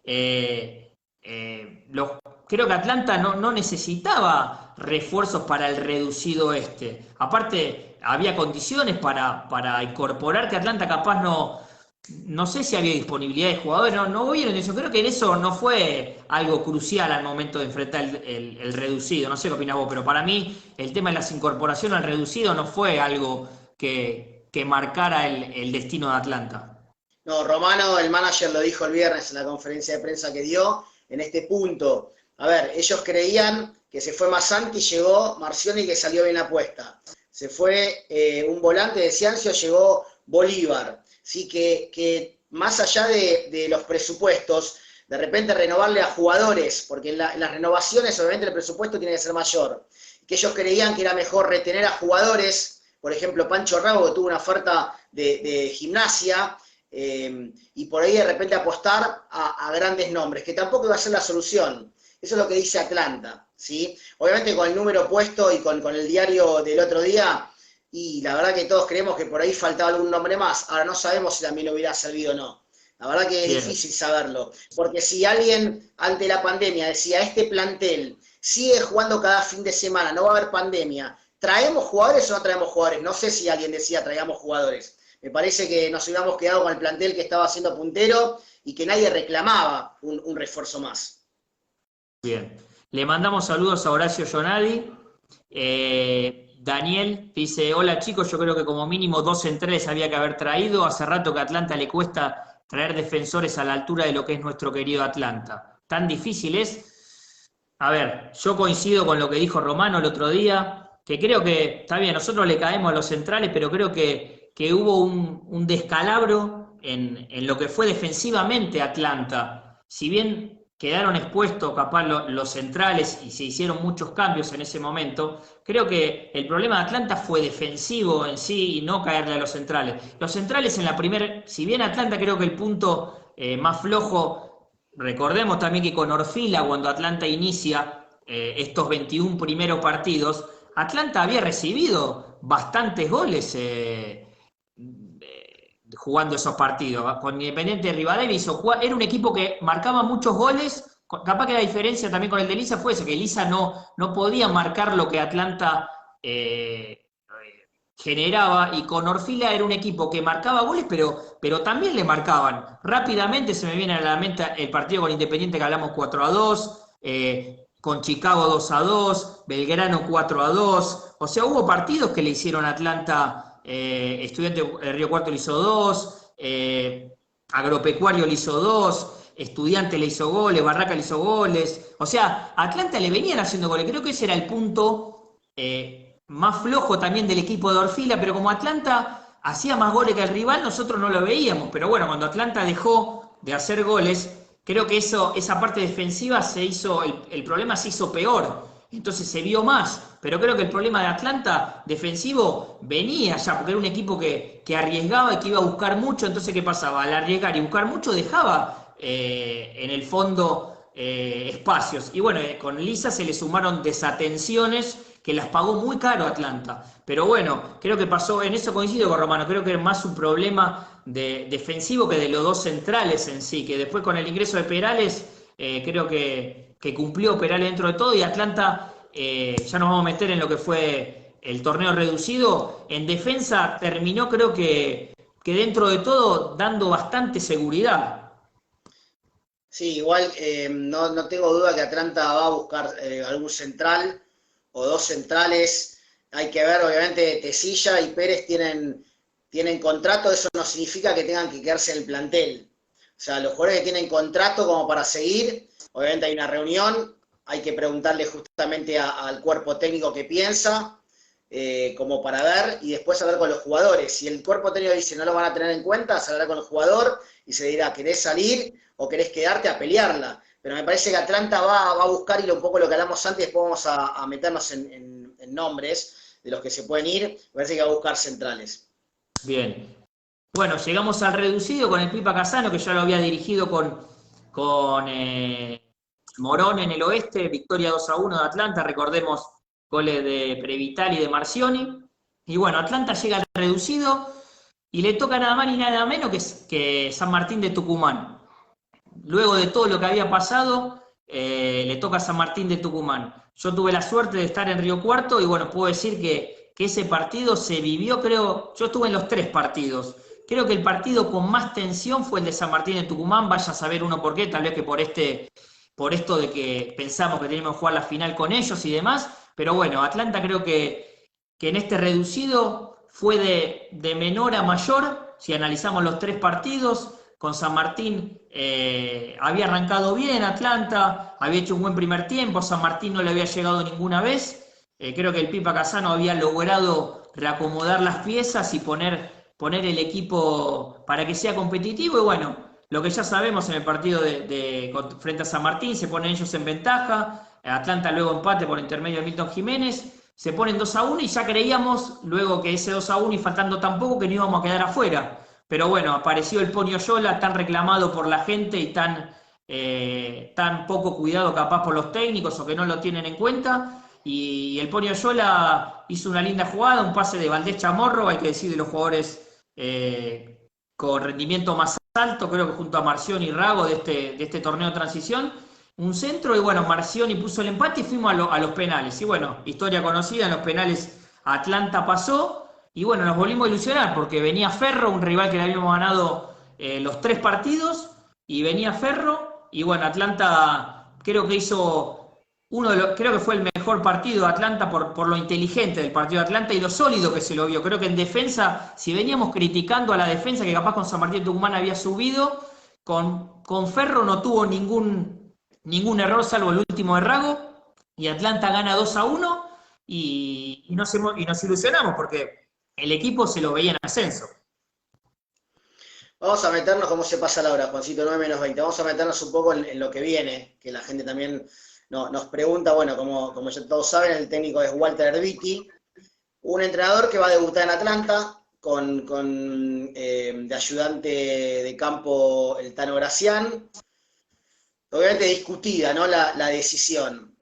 creo que Atlanta no necesitaba refuerzos para el reducido este. Aparte, había condiciones para incorporar que Atlanta capaz no sé si había disponibilidad de jugadores, no vieron eso. Creo que en eso no fue algo crucial al momento de enfrentar el reducido. No sé qué opinás vos, pero para mí el tema de las incorporaciones al reducido no fue algo que marcara el destino de Atlanta. No, Romano, el manager, lo dijo el viernes en la conferencia de prensa que dio, en este punto. A ver, ellos creían que se fue Masanti, llegó Marcioni, que salió bien la apuesta. Se fue un volante de Ciancio, llegó Bolívar. Sí, que más allá de los presupuestos, de repente renovarle a jugadores, porque en las renovaciones obviamente el presupuesto tiene que ser mayor. Que ellos creían que era mejor retener a jugadores, por ejemplo Pancho Rago, que tuvo una oferta de Gimnasia, y por ahí de repente apostar a grandes nombres, que tampoco iba a ser la solución. Eso es lo que dice Atlanta, ¿sí? Obviamente con el número puesto y con el diario del otro día, y la verdad que todos creemos que por ahí faltaba algún nombre más. Ahora no sabemos si también lo hubiera servido o no. La verdad que es Bien, difícil saberlo, porque si alguien ante la pandemia decía, este plantel sigue jugando cada fin de semana, no va a haber pandemia, ¿traemos jugadores o no traemos jugadores? No sé si alguien decía traigamos jugadores. Me parece que nos hubiéramos quedado con el plantel que estaba siendo puntero y que nadie reclamaba un refuerzo más. bien. Le mandamos saludos a Horacio Jonadi. Daniel dice, hola chicos, yo creo que como mínimo 2 centrales había que haber traído. Hace rato que a Atlanta le cuesta traer defensores a la altura de lo que es nuestro querido Atlanta. ¿Tan difícil es? A ver, yo coincido con lo que dijo Romano el otro día, que creo que, está bien, nosotros le caemos a los centrales, pero creo que hubo un descalabro en lo que fue defensivamente Atlanta. Si bien quedaron expuestos capaz los centrales y se hicieron muchos cambios en ese momento, creo que el problema de Atlanta fue defensivo en sí y no caerle a los centrales. Los centrales en la primera, si bien Atlanta creo que el punto más flojo, recordemos también que con Orfila, cuando Atlanta inicia estos 21 primeros partidos, Atlanta había recibido bastantes goles jugando esos partidos. Con Independiente Rivadavia era un equipo que marcaba muchos goles. Capaz que la diferencia también con el de Lisa fue esa, que Lisa no podía marcar lo que Atlanta generaba, y con Orfila era un equipo que marcaba goles, pero también le marcaban. Rápidamente se me viene a la mente el partido con Independiente que hablamos 4-2, con Chicago 2-2, Belgrano 4-2. O sea, hubo partidos que le hicieron a Atlanta, Estudiante de Río Cuarto le hizo 2, Agropecuario le hizo 2, Estudiante le hizo goles, Barraca le hizo goles. O sea, a Atlanta le venían haciendo goles. Creo que ese era el punto más flojo también del equipo de Orfila, pero como Atlanta hacía más goles que el rival, nosotros no lo veíamos. Pero bueno, cuando Atlanta dejó de hacer goles, creo que esa parte defensiva el problema se hizo peor. Entonces se vio más. Pero creo que el problema de Atlanta defensivo venía ya, porque era un equipo que arriesgaba y que iba a buscar mucho. Entonces, ¿qué pasaba? Al arriesgar y buscar mucho, dejaba en el fondo espacios. Y bueno, con Lisa se le sumaron desatenciones que las pagó muy caro Atlanta. Pero bueno, creo que pasó, en eso coincido con Romano, creo que es más un problema defensivo que de los dos centrales en sí, que después con el ingreso de Perales, creo que cumplió Perales dentro de todo, y Atlanta, ya nos vamos a meter en lo que fue el torneo reducido, en defensa terminó creo que dentro de todo dando bastante seguridad. Sí, igual no tengo duda que Atlanta va a buscar algún central o dos centrales. Hay que ver, obviamente, Tesilla y Pérez tienen contrato, eso no significa que tengan que quedarse en el plantel. O sea, los jugadores que tienen contrato como para seguir, obviamente hay una reunión, hay que preguntarle justamente al cuerpo técnico qué piensa, como para ver, y después hablar con los jugadores. Si el cuerpo técnico dice no lo van a tener en cuenta, se hablará con el jugador y se dirá, ¿querés salir o querés quedarte a pelearla? Pero me parece que Atlanta va a buscar, y un poco lo que hablamos antes, después vamos a meternos en nombres de los que se pueden ir, me parece que va a buscar centrales. Bien. Bueno, llegamos al reducido con el Pipa Casano, que ya lo había dirigido con Morón en el oeste, victoria 2-1 de Atlanta, recordemos goles de Prevital y de Marcioni. Y bueno, Atlanta llega al reducido y le toca nada más ni nada menos que San Martín de Tucumán. Luego de todo lo que había pasado, le toca a San Martín de Tucumán. Yo tuve la suerte de estar en Río Cuarto y bueno, puedo decir que ese partido se vivió, creo, yo estuve en los 3 partidos. Creo que el partido con más tensión fue el de San Martín de Tucumán, vaya a saber uno por qué, tal vez que por esto de que pensamos que teníamos que jugar la final con ellos y demás, pero bueno, Atlanta creo que en este reducido fue de menor a mayor, si analizamos los 3 partidos. Con San Martín había arrancado bien Atlanta, había hecho un buen primer tiempo, San Martín no le había llegado ninguna vez. Creo que el Pipa Casano había logrado reacomodar las piezas y poner el equipo para que sea competitivo. Y bueno, lo que ya sabemos en el partido frente a San Martín, se ponen ellos en ventaja, Atlanta luego empate por intermedio de Milton Jiménez, se ponen 2-1 y ya creíamos, luego que ese 2-1 y faltando tan poco, que no íbamos a quedar afuera. Pero bueno, apareció el Pony Oyola, tan reclamado por la gente y tan poco cuidado capaz por los técnicos o que no lo tienen en cuenta. y el Pony Oyola hizo una linda jugada, un pase de Valdés Chamorro, hay que decir, de los jugadores con rendimiento más alto, creo que junto a Marcioni y Rago de este torneo de transición, un centro y bueno, Marcioni puso el empate y fuimos a los penales. Y bueno, historia conocida, en los penales Atlanta pasó y bueno, nos volvimos a ilusionar porque venía Ferro, un rival que le habíamos ganado los 3 partidos y venía Ferro y bueno, Atlanta creo que hizo creo que fue el mejor partido de Atlanta por lo inteligente del partido de Atlanta y lo sólido que se lo vio. Creo que en defensa, si veníamos criticando a la defensa que capaz con San Martín de Tucumán había subido, con Ferro no tuvo ningún error salvo el último de Rago y Atlanta gana 2-1 y nos ilusionamos porque el equipo se lo veía en ascenso. Vamos a meternos, como se pasa la hora, Juancito, 9 menos 20. Vamos a meternos un poco en lo que viene, que la gente también nos pregunta. Bueno, como ya todos saben, el técnico es Walter Erviti, un entrenador que va a debutar en Atlanta de ayudante de campo el Tano Gracián. Obviamente discutida, ¿no? La decisión.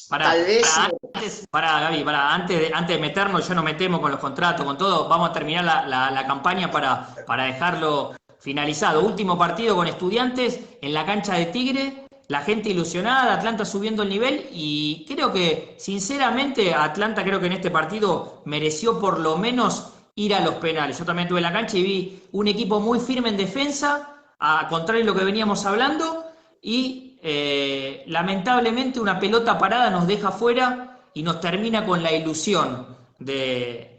Tal vez... Gaby, antes de meternos, yo no me temo con los contratos, con todo, vamos a terminar la campaña para dejarlo finalizado. Último partido con Estudiantes en la cancha de Tigre, la gente ilusionada, Atlanta subiendo el nivel y creo que, sinceramente, Atlanta creo que en este partido mereció por lo menos ir a los penales. Yo también estuve en la cancha y vi un equipo muy firme en defensa, a contrario de lo que veníamos hablando, y lamentablemente una pelota parada nos deja fuera y nos termina con la ilusión de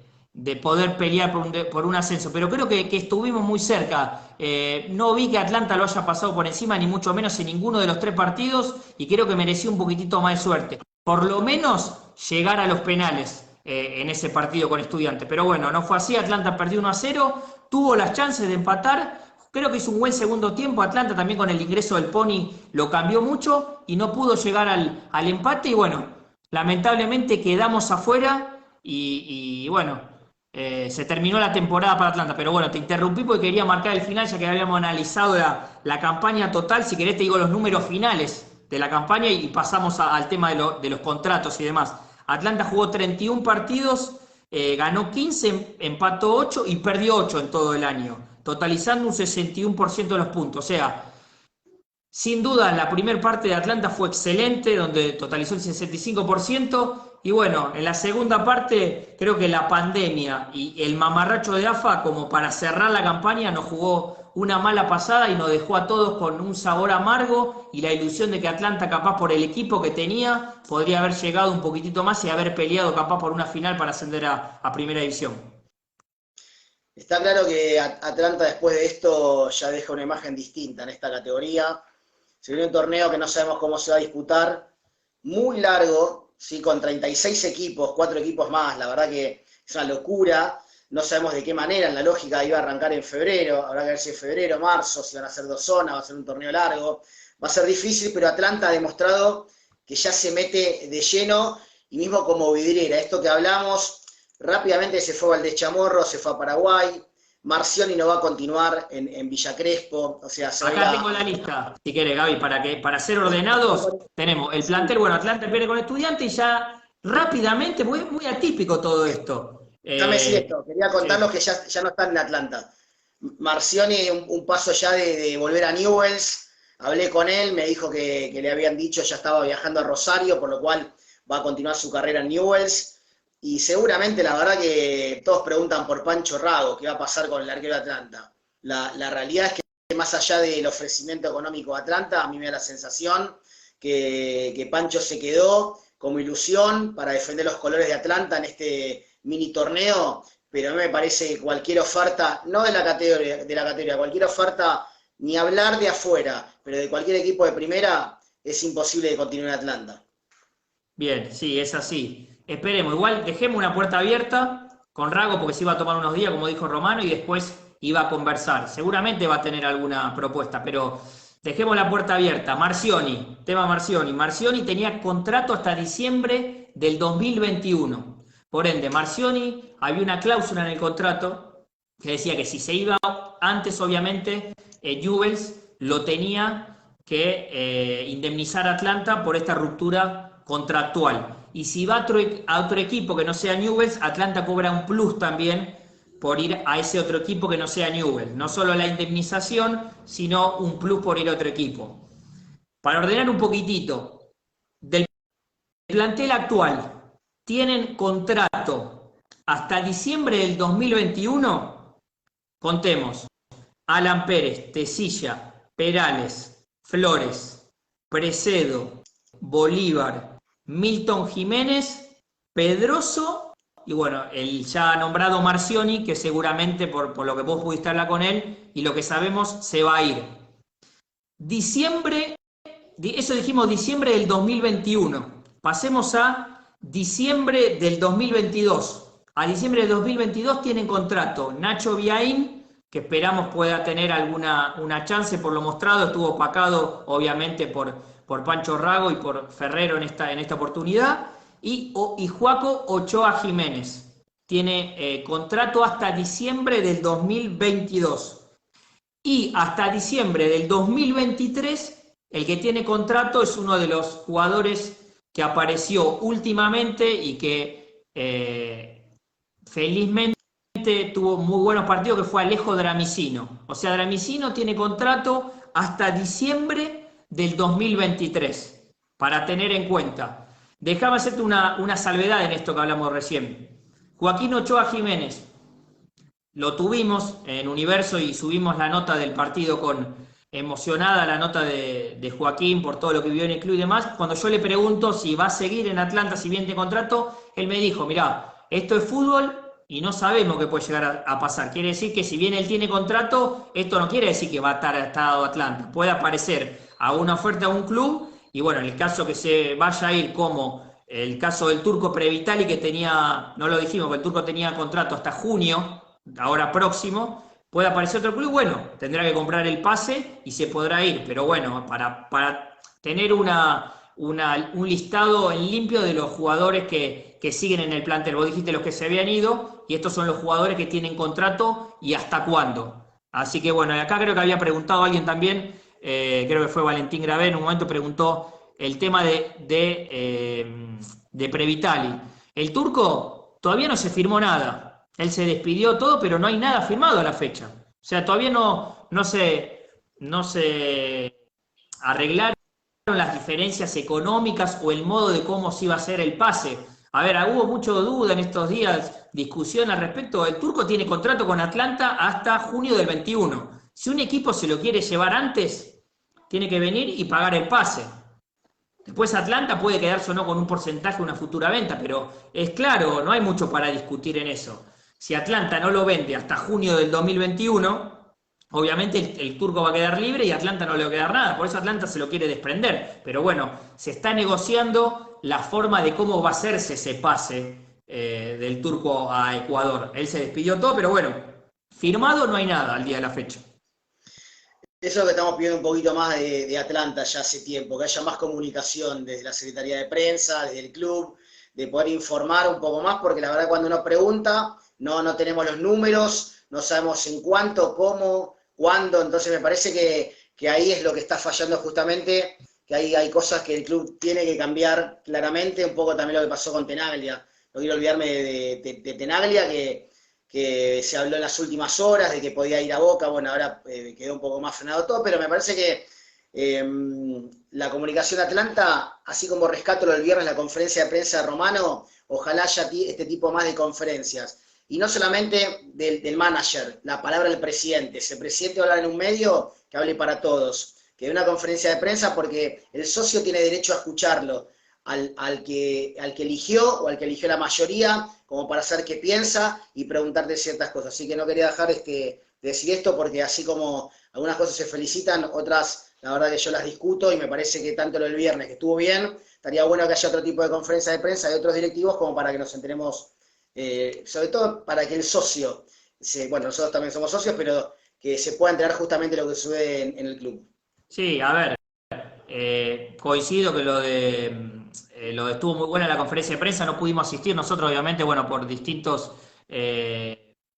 poder pelear por un ascenso. Pero creo que estuvimos muy cerca. No vi que Atlanta lo haya pasado por encima, ni mucho menos en ninguno de los 3 partidos, y creo que mereció un poquitito más de suerte. Por lo menos llegar a los penales en ese partido con Estudiantes. Pero bueno, no fue así. Atlanta perdió 1-0, tuvo las chances de empatar. Creo que hizo un buen segundo tiempo. Atlanta también con el ingreso del Pony lo cambió mucho y no pudo llegar al empate. Y bueno, lamentablemente quedamos afuera y bueno, se terminó la temporada para Atlanta. Pero bueno, te interrumpí porque quería marcar el final ya que habíamos analizado la campaña total. Si querés te digo los números finales de la campaña y pasamos al tema de los contratos y demás. Atlanta jugó 31 partidos, ganó 15, empató 8 y perdió 8 en todo el año, totalizando un 61% de los puntos. O sea, sin duda la primera parte de Atlanta fue excelente, donde totalizó el 65%, y bueno, en la segunda parte creo que la pandemia y el mamarracho de AFA, como para cerrar la campaña, nos jugó una mala pasada y nos dejó a todos con un sabor amargo y la ilusión de que Atlanta, capaz por el equipo que tenía, podría haber llegado un poquitito más y haber peleado capaz por una final para ascender a Primera División. Está claro que Atlanta después de esto ya deja una imagen distinta en esta categoría. Se viene un torneo que no sabemos cómo se va a disputar, muy largo, ¿sí? Con 36 equipos, 4 equipos más, la verdad que es una locura. No sabemos de qué manera, en la lógica iba a arrancar en febrero, habrá que ver si en febrero, marzo, si van a ser 2 zonas, va a ser un torneo largo. Va a ser difícil, pero Atlanta ha demostrado que ya se mete de lleno, y mismo como vidriera. Esto que hablamos, rápidamente se fue Valdés Chamorro, se fue a Paraguay. Marcioni no va a continuar en Villa Crespo, o sea, acá tengo la lista, si querés, Gaby, para ser ordenados, tenemos el plantel, bueno, Atlanta pierde con Estudiantes y ya rápidamente, muy atípico todo esto. Déjame decir esto, quería contarlos que ya no están en Atlanta. Marcioni, un paso ya de volver a Newell's, hablé con él, me dijo que le habían dicho ya estaba viajando a Rosario, por lo cual va a continuar su carrera en Newell's. Y seguramente, la verdad que todos preguntan por Pancho Rago, qué va a pasar con el arquero de Atlanta. La realidad es que más allá del ofrecimiento económico de Atlanta, a mí me da la sensación que Pancho se quedó como ilusión para defender los colores de Atlanta en este mini torneo, pero a mí me parece que cualquier oferta, no de la categoría, cualquier oferta, ni hablar de afuera, pero de cualquier equipo de primera, es imposible que continúe en Atlanta. Bien, sí, es así. Esperemos, igual dejemos una puerta abierta con Rago porque se iba a tomar unos días, como dijo Romano, y después iba a conversar. Seguramente va a tener alguna propuesta, pero dejemos la puerta abierta. Marcioni, tema Marcioni. Marcioni tenía contrato hasta diciembre del 2021. Por ende, Marcioni, había una cláusula en el contrato que decía que si se iba antes, obviamente, Newell's lo tenía que indemnizar a Atlanta por esta ruptura contractual. Y si va a otro equipo que no sea Newell's, Atlanta cobra un plus también por ir a ese otro equipo que no sea Newell's. No solo la indemnización, sino un plus por ir a otro equipo. Para ordenar un poquitito, del plantel actual, tienen contrato hasta diciembre del 2021, contemos, Alan Pérez, Tesilla, Perales, Flores, Precedo, Bolívar, Milton Jiménez, Pedroso y bueno, el ya nombrado Marcioni, que seguramente por lo que vos pudiste hablar con él y lo que sabemos, se va a ir. Diciembre, eso dijimos diciembre del 2021. Pasemos a diciembre del 2022. A diciembre del 2022 tienen contrato Nacho Viaín, que esperamos pueda tener una chance por lo mostrado. Estuvo opacado, obviamente, por Pancho Rago y por Ferrero en esta oportunidad. Y Joaco Ochoa Jiménez. Tiene contrato hasta diciembre del 2022. Y hasta diciembre del 2023, el que tiene contrato es uno de los jugadores que apareció últimamente y que felizmente tuvo muy buenos partidos, que fue Alejo Dramicino. O sea, Dramicino tiene contrato hasta diciembre del 2023, para tener en cuenta. Déjame hacerte una salvedad en esto que hablamos recién. Joaquín Ochoa Jiménez, lo tuvimos en Universo y subimos la nota del partido emocionada, la nota de Joaquín por todo lo que vivió en el club y demás. Cuando yo le pregunto si va a seguir en Atlanta, si bien de contrato, él me dijo, mirá, esto es fútbol y no sabemos qué puede llegar a pasar. Quiere decir que si bien él tiene contrato, esto no quiere decir que va a estar atado a Atlanta. Puede aparecer a una oferta a un club y bueno, en el caso que se vaya a ir, como el caso del Turco Previtali, que tenía, no lo dijimos, que el Turco tenía contrato hasta junio, ahora próximo, puede aparecer otro club, bueno, tendrá que comprar el pase y se podrá ir, pero bueno, para tener un listado en limpio de los jugadores que siguen en el plantel. Vos dijiste los que se habían ido y estos son los jugadores que tienen contrato y hasta cuándo. Así que bueno, acá creo que había preguntado alguien también, creo que fue Valentín Gravé, en un momento preguntó el tema de Previtali. El Turco todavía no se firmó nada. Él se despidió todo, pero no hay nada firmado a la fecha. O sea, todavía no se arreglaron las diferencias económicas o el modo de cómo se iba a hacer el pase. A ver, hubo mucha duda en estos días, discusión al respecto. El Turco tiene contrato con Atlanta hasta junio del 21. Si un equipo se lo quiere llevar antes, tiene que venir y pagar el pase. Después Atlanta puede quedarse o no con un porcentaje, una futura venta, pero es claro, no hay mucho para discutir en eso. Si Atlanta no lo vende hasta junio del 2021, obviamente el Turco va a quedar libre y a Atlanta no le va a quedar nada. Por eso Atlanta se lo quiere desprender. Pero bueno, se está negociando la forma de cómo va a hacerse ese pase del Turco a Ecuador. Él se despidió todo, pero bueno, firmado no hay nada al día de la fecha. Eso es lo que estamos pidiendo un poquito más de Atlanta ya hace tiempo, que haya más comunicación desde la Secretaría de Prensa, desde el club, de poder informar un poco más, porque la verdad cuando uno pregunta, no tenemos los números, no sabemos en cuánto, cómo, cuándo, entonces me parece que ahí es lo que está fallando justamente, que hay cosas que el club tiene que cambiar claramente, un poco también lo que pasó con Tenaglia. No quiero olvidarme de Tenaglia, que se habló en las últimas horas de que podía ir a Boca, bueno, ahora quedó un poco más frenado todo, pero me parece que la comunicación de Atlanta, así como rescato lo del viernes, la conferencia de prensa de Romano, ojalá haya este tipo más de conferencias. Y no solamente del manager, la palabra del presidente. Si el presidente habla en un medio, que hable para todos. Que dé una conferencia de prensa porque el socio tiene derecho a escucharlo. Al que eligió o al que eligió la mayoría, como para saber qué piensa y preguntarte ciertas cosas. Así que no quería dejar de decir esto porque así como algunas cosas se felicitan, otras la verdad que yo las discuto y me parece que tanto lo del viernes, que estuvo bien, estaría bueno que haya otro tipo de conferencia de prensa de otros directivos como para que nos enteremos, sobre todo para que el socio, bueno, nosotros también somos socios, pero que se pueda enterar justamente lo que sucede en el club. Sí, a ver, coincido que lo de estuvo muy buena la conferencia de prensa, no pudimos asistir nosotros obviamente, bueno, por distintos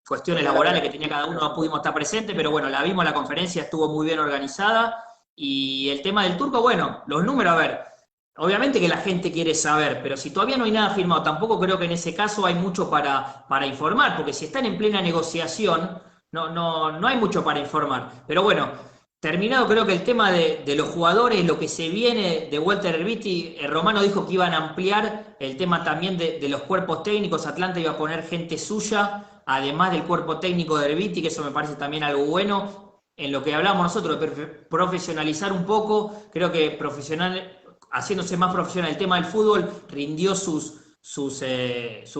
cuestiones laborales que tenía cada uno, no pudimos estar presentes, pero bueno, la vimos, la conferencia estuvo muy bien organizada, y el tema del Turco, bueno, los números, a ver, obviamente que la gente quiere saber, pero si todavía no hay nada firmado, tampoco creo que en ese caso hay mucho para informar, porque si están en plena negociación, no hay mucho para informar. Pero bueno, terminado creo que el tema de los jugadores, lo que se viene de Walter Erviti, Romano dijo que iban a ampliar el tema también de los cuerpos técnicos, Atlanta iba a poner gente suya, además del cuerpo técnico de Erviti, que eso me parece también algo bueno. En lo que hablamos nosotros de profesionalizar un poco, creo que haciéndose más profesional el tema del fútbol, rindió sus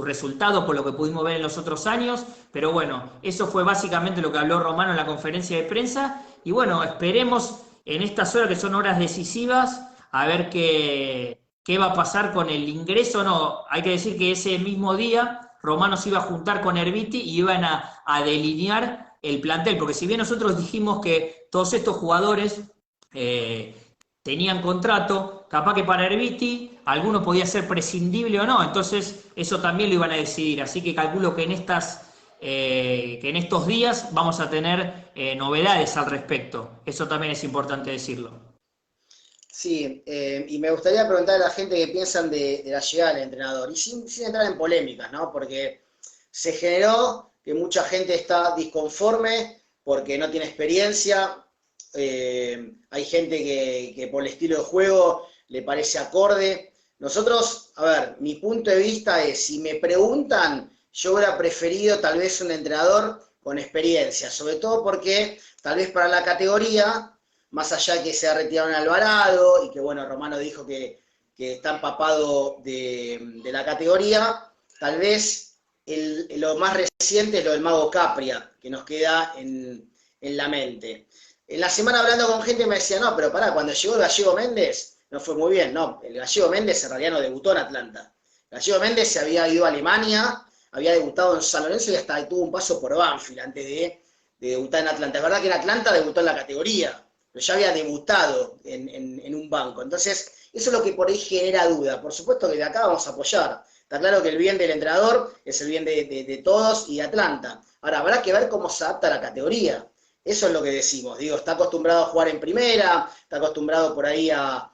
resultados por lo que pudimos ver en los otros años, pero bueno, eso fue básicamente lo que habló Romano en la conferencia de prensa, y bueno, esperemos en estas horas que son horas decisivas, a ver qué va a pasar con el ingreso. No, hay que decir que ese mismo día Romano se iba a juntar con Erviti y iban a delinear el plantel, porque si bien nosotros dijimos que todos estos jugadores tenían contrato, capaz que para Erviti alguno podía ser prescindible o no, entonces eso también lo iban a decidir, así que calculo que que en estos días vamos a tener novedades al respecto, eso también es importante decirlo. Sí, y me gustaría preguntar a la gente qué piensan de la llegada del entrenador, y sin entrar en polémicas, ¿no? Porque se generó que mucha gente está disconforme porque no tiene experiencia, hay gente que por el estilo de juego le parece acorde. Nosotros, a ver, mi punto de vista es, si me preguntan, yo hubiera preferido tal vez un entrenador con experiencia, sobre todo porque tal vez para la categoría, más allá de que se ha retirado en Alvarado y que bueno, Romano dijo que está empapado de la categoría, tal vez lo más reciente es lo del Mago Capria, que nos queda en la mente. En la semana hablando con gente me decía, no, pero pará, cuando llegó el Gallego Méndez, no fue muy bien, no, el Gallego Méndez en realidad no debutó en Atlanta. El Gallego Méndez se había ido a Alemania, había debutado en San Lorenzo y hasta tuvo un paso por Banfield antes de debutar en Atlanta. Es verdad que en Atlanta debutó en la categoría, pero ya había debutado en un banco. Entonces, eso es lo que por ahí genera duda. Por supuesto que de acá vamos a apoyar. Está claro que el bien del entrenador es el bien de todos y de Atlanta. Ahora, habrá que ver cómo se adapta a la categoría. Eso es lo que decimos. Digo, está acostumbrado a jugar en primera, está acostumbrado por ahí a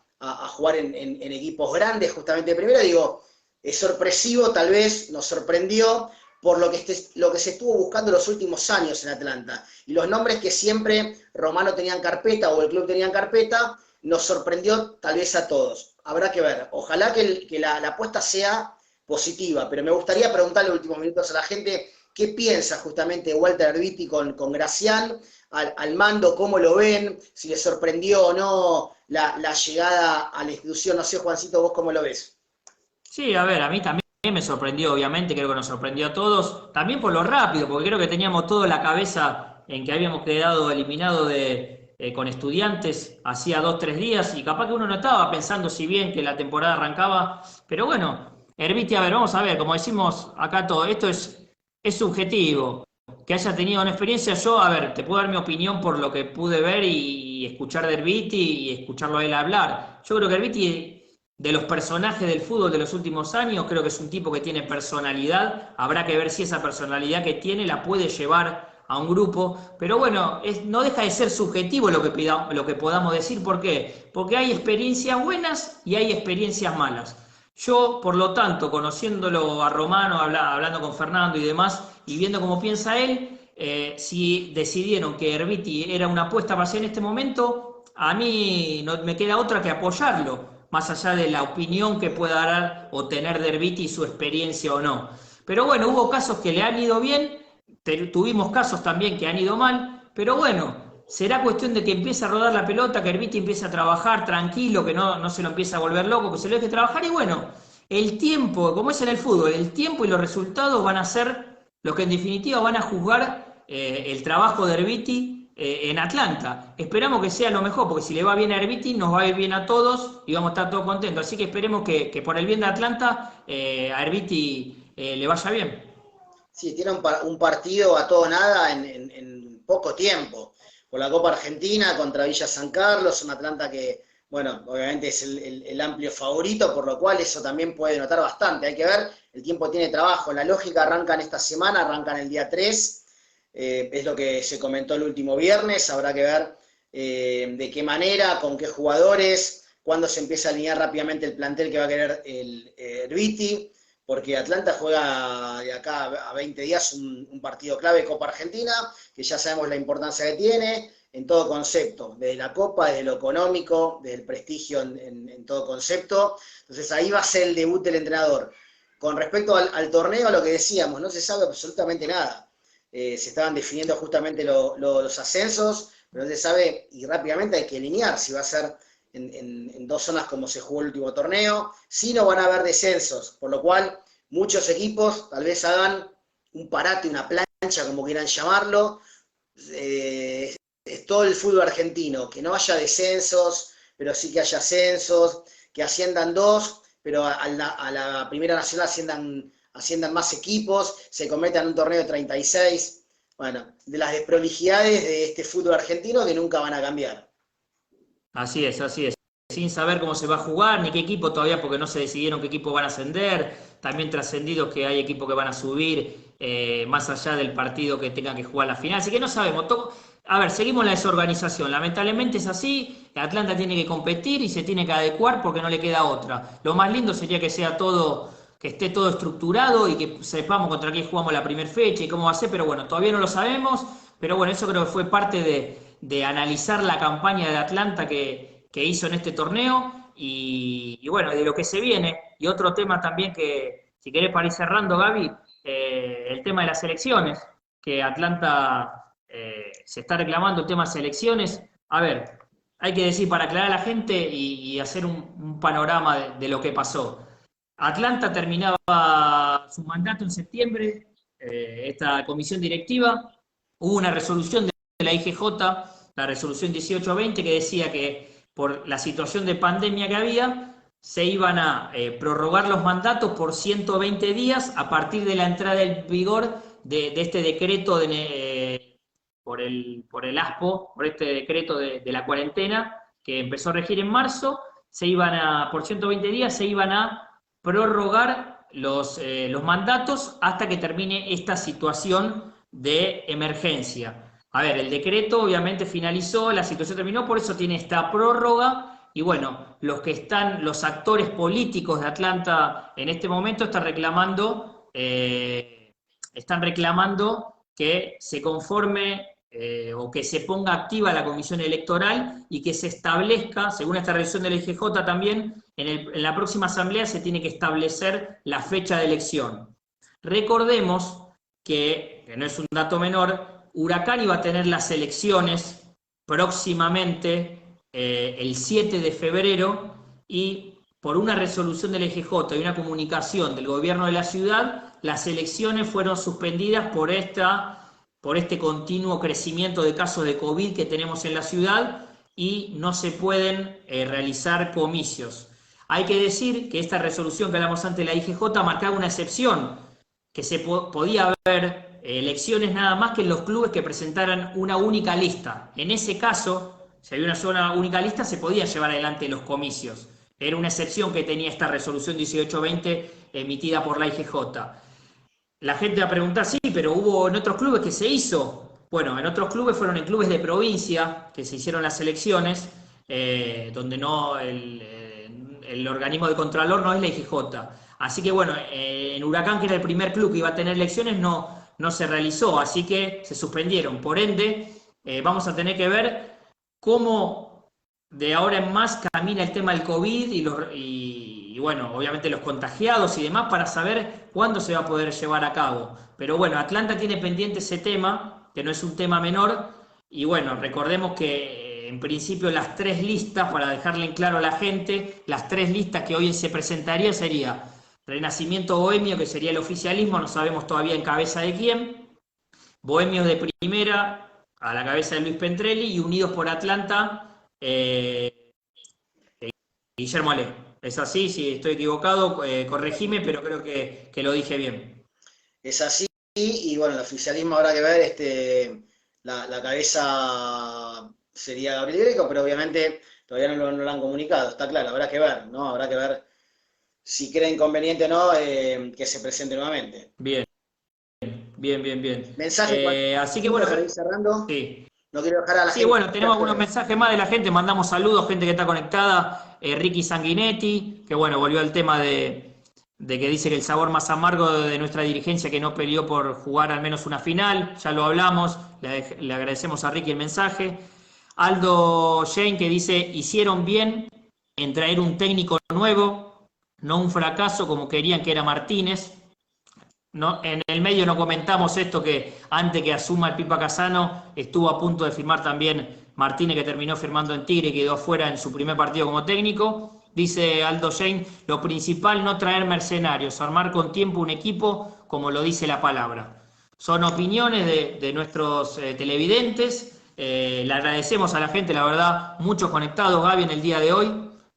jugar en equipos grandes, justamente de primera. Digo, es sorpresivo, tal vez nos sorprendió por lo que se estuvo buscando los últimos años en Atlanta. Y los nombres que siempre Romano tenía en carpeta o el club tenía en carpeta, nos sorprendió tal vez a todos. Habrá que ver. Ojalá que la apuesta sea positiva, pero me gustaría preguntarle en los últimos minutos a la gente qué piensa justamente Walter Erviti con Gracián al mando, cómo lo ven, si les sorprendió o no la llegada a la institución. No sé, Juancito, ¿vos cómo lo ves? Sí, a ver, a mí también me sorprendió, obviamente, creo que nos sorprendió a todos, también por lo rápido, porque creo que teníamos todo en la cabeza en que habíamos quedado eliminados con Estudiantes hacía 2, 3 días, y capaz que uno no estaba pensando si bien que la temporada arrancaba, pero bueno, Herviti, a ver, vamos a ver, como decimos acá todo, esto es subjetivo, que haya tenido una experiencia, yo, a ver, te puedo dar mi opinión por lo que pude ver y escuchar de Herviti y escucharlo a él hablar. Yo creo que Herviti de los personajes del fútbol de los últimos años, creo que es un tipo que tiene personalidad, habrá que ver si esa personalidad que tiene la puede llevar a un grupo, pero bueno, no deja de ser subjetivo lo que podamos decir, ¿por qué? Porque hay experiencias buenas y hay experiencias malas. Yo, por lo tanto, conociéndolo a Romano, hablando con Fernando y demás, y viendo cómo piensa él, si decidieron que Erviti era una apuesta para hacer en este momento, a mí no me queda otra que apoyarlo, más allá de la opinión que pueda dar o tener de Erviti y su experiencia o no. Pero bueno, hubo casos que le han ido bien, tuvimos casos también que han ido mal, pero bueno, será cuestión de que empiece a rodar la pelota, que Erviti empiece a trabajar tranquilo, que no se lo empiece a volver loco, que se lo deje trabajar y bueno, el tiempo, como es en el fútbol, el tiempo y los resultados van a ser los que en definitiva van a juzgar el trabajo de Erviti en Atlanta. Esperamos que sea lo mejor, porque si le va bien a Erviti, nos va a ir bien a todos y vamos a estar todos contentos. Así que esperemos que por el bien de Atlanta a Erviti le vaya bien. Sí, tiene un partido a todo nada en poco tiempo. Por la Copa Argentina contra Villa San Carlos, un Atlanta que, bueno, obviamente es el amplio favorito, por lo cual eso también puede notar bastante. Hay que ver, el tiempo tiene trabajo. La lógica arrancan esta semana, arrancan el día 3, es lo que se comentó el último viernes. Habrá que ver de qué manera, con qué jugadores. cuándo se empieza a alinear rápidamente el plantel que va a querer el Viti, porque Atlanta juega de acá a 20 días un partido clave, Copa Argentina, que ya sabemos la importancia que tiene en todo concepto, desde la Copa, desde lo económico, desde el prestigio en todo concepto. Entonces ahí va a ser el debut del entrenador. Con respecto al torneo, lo que decíamos, no se sabe absolutamente nada. Se estaban definiendo justamente los ascensos, pero no se sabe, y rápidamente hay que alinear si va a ser en dos zonas como se jugó el último torneo. Si no van a haber descensos, por lo cual muchos equipos tal vez hagan un parate, una plancha, como quieran llamarlo. Es todo el fútbol argentino, que no haya descensos, pero sí que haya ascensos, que asciendan dos, pero a la Primera Nacional asciendan más equipos, se cometan un torneo de 36. Bueno, de las desprolijidades de este fútbol argentino que nunca van a cambiar. Así es, así es. Sin saber cómo se va a jugar, ni qué equipo todavía, porque no se decidieron qué equipo van a ascender. También trascendidos que hay equipos que van a subir más allá del partido que tengan que jugar la final. Así que no sabemos. A ver, seguimos la desorganización. Lamentablemente es así. Atlanta tiene que competir y se tiene que adecuar porque no le queda otra. Lo más lindo sería que sea todo, que esté todo estructurado y que sepamos contra quién jugamos la primera fecha y cómo va a ser, pero bueno, todavía no lo sabemos. Pero bueno, eso creo que fue parte de analizar la campaña de Atlanta que hizo en este torneo y bueno, de lo que se viene. Y otro tema también que, si querés para ir cerrando, Gaby, el tema de las elecciones, que Atlanta se está reclamando el tema de selecciones. A ver, hay que decir para aclarar a la gente y hacer un panorama de lo que pasó. Atlanta terminaba su mandato en septiembre, esta comisión directiva, hubo una resolución de la IGJ, la resolución 1820, que decía que por la situación de pandemia que había, se iban a prorrogar los mandatos por 120 días a partir de la entrada en vigor de este decreto por el ASPO, por este decreto de la cuarentena, que empezó a regir en marzo. Por 120 días se iban a prorrogar los mandatos hasta que termine esta situación de emergencia. A ver, el decreto obviamente finalizó, la situación terminó, por eso tiene esta prórroga. Y bueno, los actores políticos de Atlanta en este momento están reclamando que se conforme o que se ponga activa la comisión electoral y que se establezca, según esta revisión de la IGJ también, en la próxima asamblea se tiene que establecer la fecha de elección. Recordemos que no es un dato menor, Huracán iba a tener las elecciones próximamente el 7 de febrero y por una resolución del EGJ y una comunicación del gobierno de la ciudad, las elecciones fueron suspendidas por este continuo crecimiento de casos de COVID que tenemos en la ciudad y no se pueden realizar comicios. Hay que decir que esta resolución que hablamos antes de la IGJ marcaba una excepción, que se podía haber elecciones nada más que en los clubes que presentaran una única lista. En ese caso, si había una sola única lista, se podía llevar adelante los comicios. Era una excepción que tenía esta resolución 1820 emitida por la IGJ. La gente va a preguntar, sí, pero hubo en otros clubes que se hizo. Bueno, en otros clubes fueron en clubes de provincia que se hicieron las elecciones, donde no el organismo de Contralor no es la IGJ. Así que bueno, en Huracán, que era el primer club que iba a tener elecciones, no se realizó, así que se suspendieron. Por ende, vamos a tener que ver cómo de ahora en más camina el tema del COVID y bueno, obviamente los contagiados y demás para saber cuándo se va a poder llevar a cabo. Pero bueno, Atlanta tiene pendiente ese tema, que no es un tema menor, y bueno, recordemos que en principio las tres listas, para dejarle en claro a la gente, las tres listas que hoy se presentaría sería Renacimiento Bohemio, que sería el oficialismo, no sabemos todavía en cabeza de quién, Bohemios de Primera, a la cabeza de Luis Pentrelli, y Unidos por Atlanta, Guillermo Ale. Es así, si estoy equivocado, corregime, pero creo que lo dije bien. Es así, y bueno, el oficialismo habrá que ver, la cabeza sería Gabriel Greco, pero obviamente todavía no lo han comunicado, está claro, habrá que ver, ¿no? Habrá que ver si creen conveniente o no que se presente nuevamente. Bien, bien. Mensaje Así que bueno, para ir cerrando. sí. no quiero dejar a la Sí, gente bueno, tenemos algunos afuera. mensajes más de la gente, mandamos saludos, gente que está conectada, Ricky Sanguinetti, que bueno, volvió al tema de que dice que el sabor más amargo de nuestra dirigencia que no peleó por jugar al menos una final, ya lo hablamos, le agradecemos a Ricky el mensaje. Aldo Jane que dice, hicieron bien en traer un técnico nuevo, no un fracaso como querían que era Martínez. No, en el medio no comentamos esto que antes que asuma el Pipa Casano estuvo a punto de firmar también Martínez, que terminó firmando en Tigre y quedó fuera en su primer partido como técnico. Dice Aldo Jane, lo principal no traer mercenarios, armar con tiempo un equipo como lo dice la palabra. Son opiniones de nuestros televidentes. Le agradecemos a la gente, la verdad, muchos conectados, Gaby, en el día de hoy.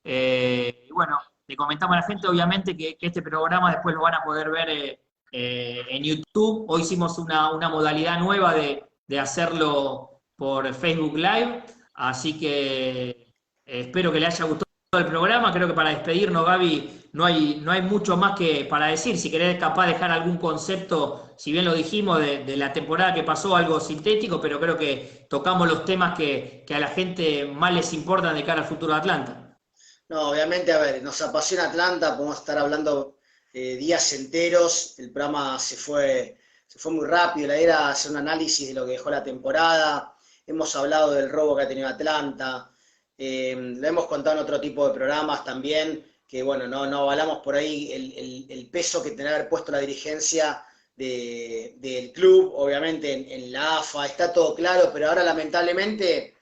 Y bueno, le comentamos a la gente, obviamente, que este programa después lo van a poder ver en YouTube. Hoy hicimos una modalidad nueva de hacerlo por Facebook Live, así que espero que le haya gustado el programa. Creo que para despedirnos, Gaby, no hay mucho más que para decir. Si querés capaz dejar algún concepto, si bien lo dijimos, de la temporada que pasó, algo sintético, pero creo que tocamos los temas que a la gente más les importan de cara al futuro de Atlanta. No, obviamente, a ver, nos apasiona Atlanta, podemos estar hablando días enteros, el programa se fue muy rápido, la idea era hacer un análisis de lo que dejó la temporada, hemos hablado del robo que ha tenido Atlanta, lo hemos contado en otro tipo de programas también, que bueno, no avalamos por ahí el peso que tiene que haber puesto la dirigencia del club, obviamente en la AFA, está todo claro, pero ahora lamentablemente,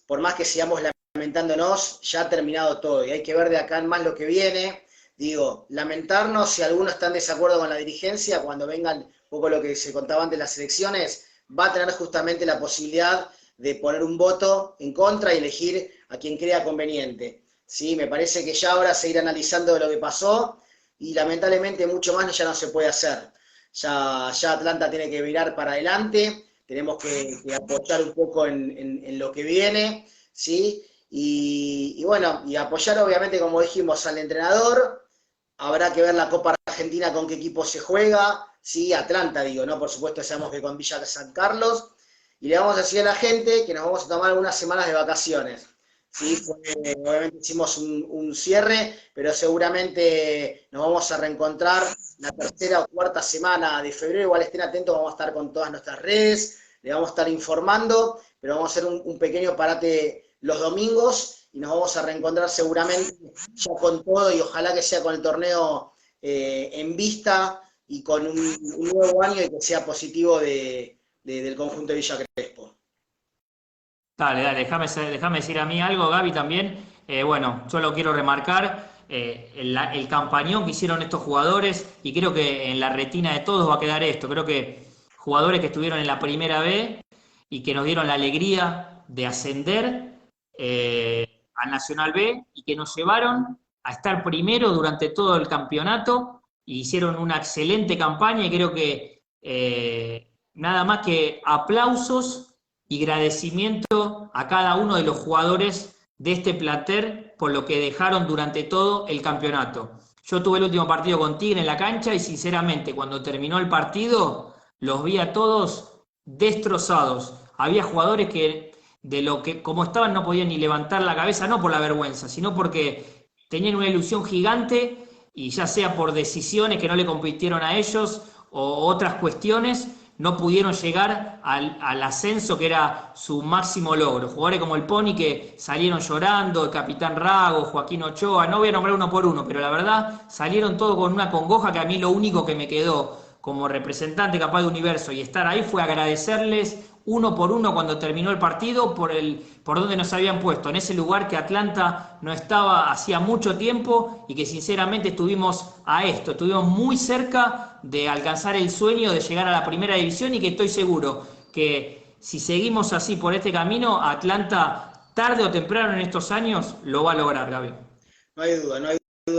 por más que sigamos lamentándonos, ya ha terminado todo y hay que ver de acá en más lo que viene. Digo, lamentarnos si algunos están en desacuerdo con la dirigencia, cuando vengan un poco lo que se contaba antes de las elecciones, va a tener justamente la posibilidad de poner un voto en contra y elegir a quien crea conveniente. ¿Sí? Me parece que ya ahora seguir analizando lo que pasó y lamentablemente mucho más ya no se puede hacer. Ya Atlanta tiene que mirar para adelante, tenemos que apoyar un poco en lo que viene, ¿sí? Y bueno, y apoyar obviamente, como dijimos, al entrenador. Habrá que ver la Copa Argentina con qué equipo se juega. Sí, Atlanta, digo, ¿no? Por supuesto, sabemos que con Villa San Carlos. Y le vamos a decir a la gente que nos vamos a tomar algunas semanas de vacaciones. Sí, obviamente hicimos un cierre, pero seguramente nos vamos a reencontrar la tercera o cuarta semana de febrero. Igual estén atentos, vamos a estar con todas nuestras redes, le vamos a estar informando, pero vamos a hacer un pequeño parate los domingos y nos vamos a reencontrar seguramente ya con todo y ojalá que sea con el torneo en vista y con un nuevo año y que sea positivo del conjunto de Villa Crespo. Dale, déjame decir a mí algo, Gaby, también. Bueno, yo lo quiero remarcar, el campañón que hicieron estos jugadores, y creo que en la retina de todos va a quedar esto. Creo que jugadores que estuvieron en la primera B y que nos dieron la alegría de ascender al Nacional B y que nos llevaron a estar primero durante todo el campeonato, y hicieron una excelente campaña y creo que nada más que aplausos y agradecimiento a cada uno de los jugadores de este plantel por lo que dejaron durante todo el campeonato. Yo tuve el último partido con Tigre en la cancha y sinceramente cuando terminó el partido los vi a todos destrozados. Había jugadores que de lo que como estaban no podían ni levantar la cabeza, no por la vergüenza, sino porque tenían una ilusión gigante y ya sea por decisiones que no le compitieron a ellos o otras cuestiones, no pudieron llegar al ascenso que era su máximo logro. Jugadores como el Pony que salieron llorando, el Capitán Rago, Joaquín Ochoa, no voy a nombrar uno por uno, pero la verdad salieron todos con una congoja que a mí lo único que me quedó como representante capaz de Universo y estar ahí fue agradecerles uno por uno cuando terminó el partido por donde nos habían puesto, en ese lugar que Atlanta no estaba hacía mucho tiempo y que sinceramente estuvimos muy cerca de alcanzar el sueño de llegar a la primera división y que estoy seguro que si seguimos así por este camino, Atlanta tarde o temprano en estos años lo va a lograr, Gaby. No hay duda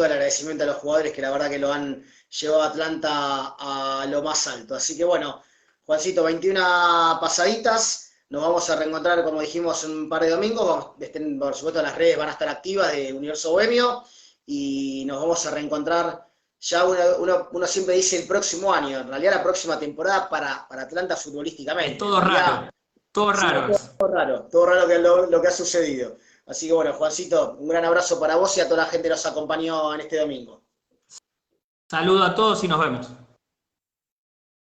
el agradecimiento a los jugadores que la verdad que lo han llevado a Atlanta a lo más alto. Así que bueno, Juancito, 21 pasaditas, nos vamos a reencontrar, como dijimos, en un par de domingos, por supuesto las redes van a estar activas de Universo Bohemio y nos vamos a reencontrar, ya uno siempre dice el próximo año, en realidad la próxima temporada para Atlanta Es futbolísticamente, en todo realidad raro. Todo Sí, raro es. todo raro que lo que ha sucedido. Así que bueno, Juancito, un gran abrazo para vos y a toda la gente que nos acompañó en este domingo. Saludo a todos y nos vemos.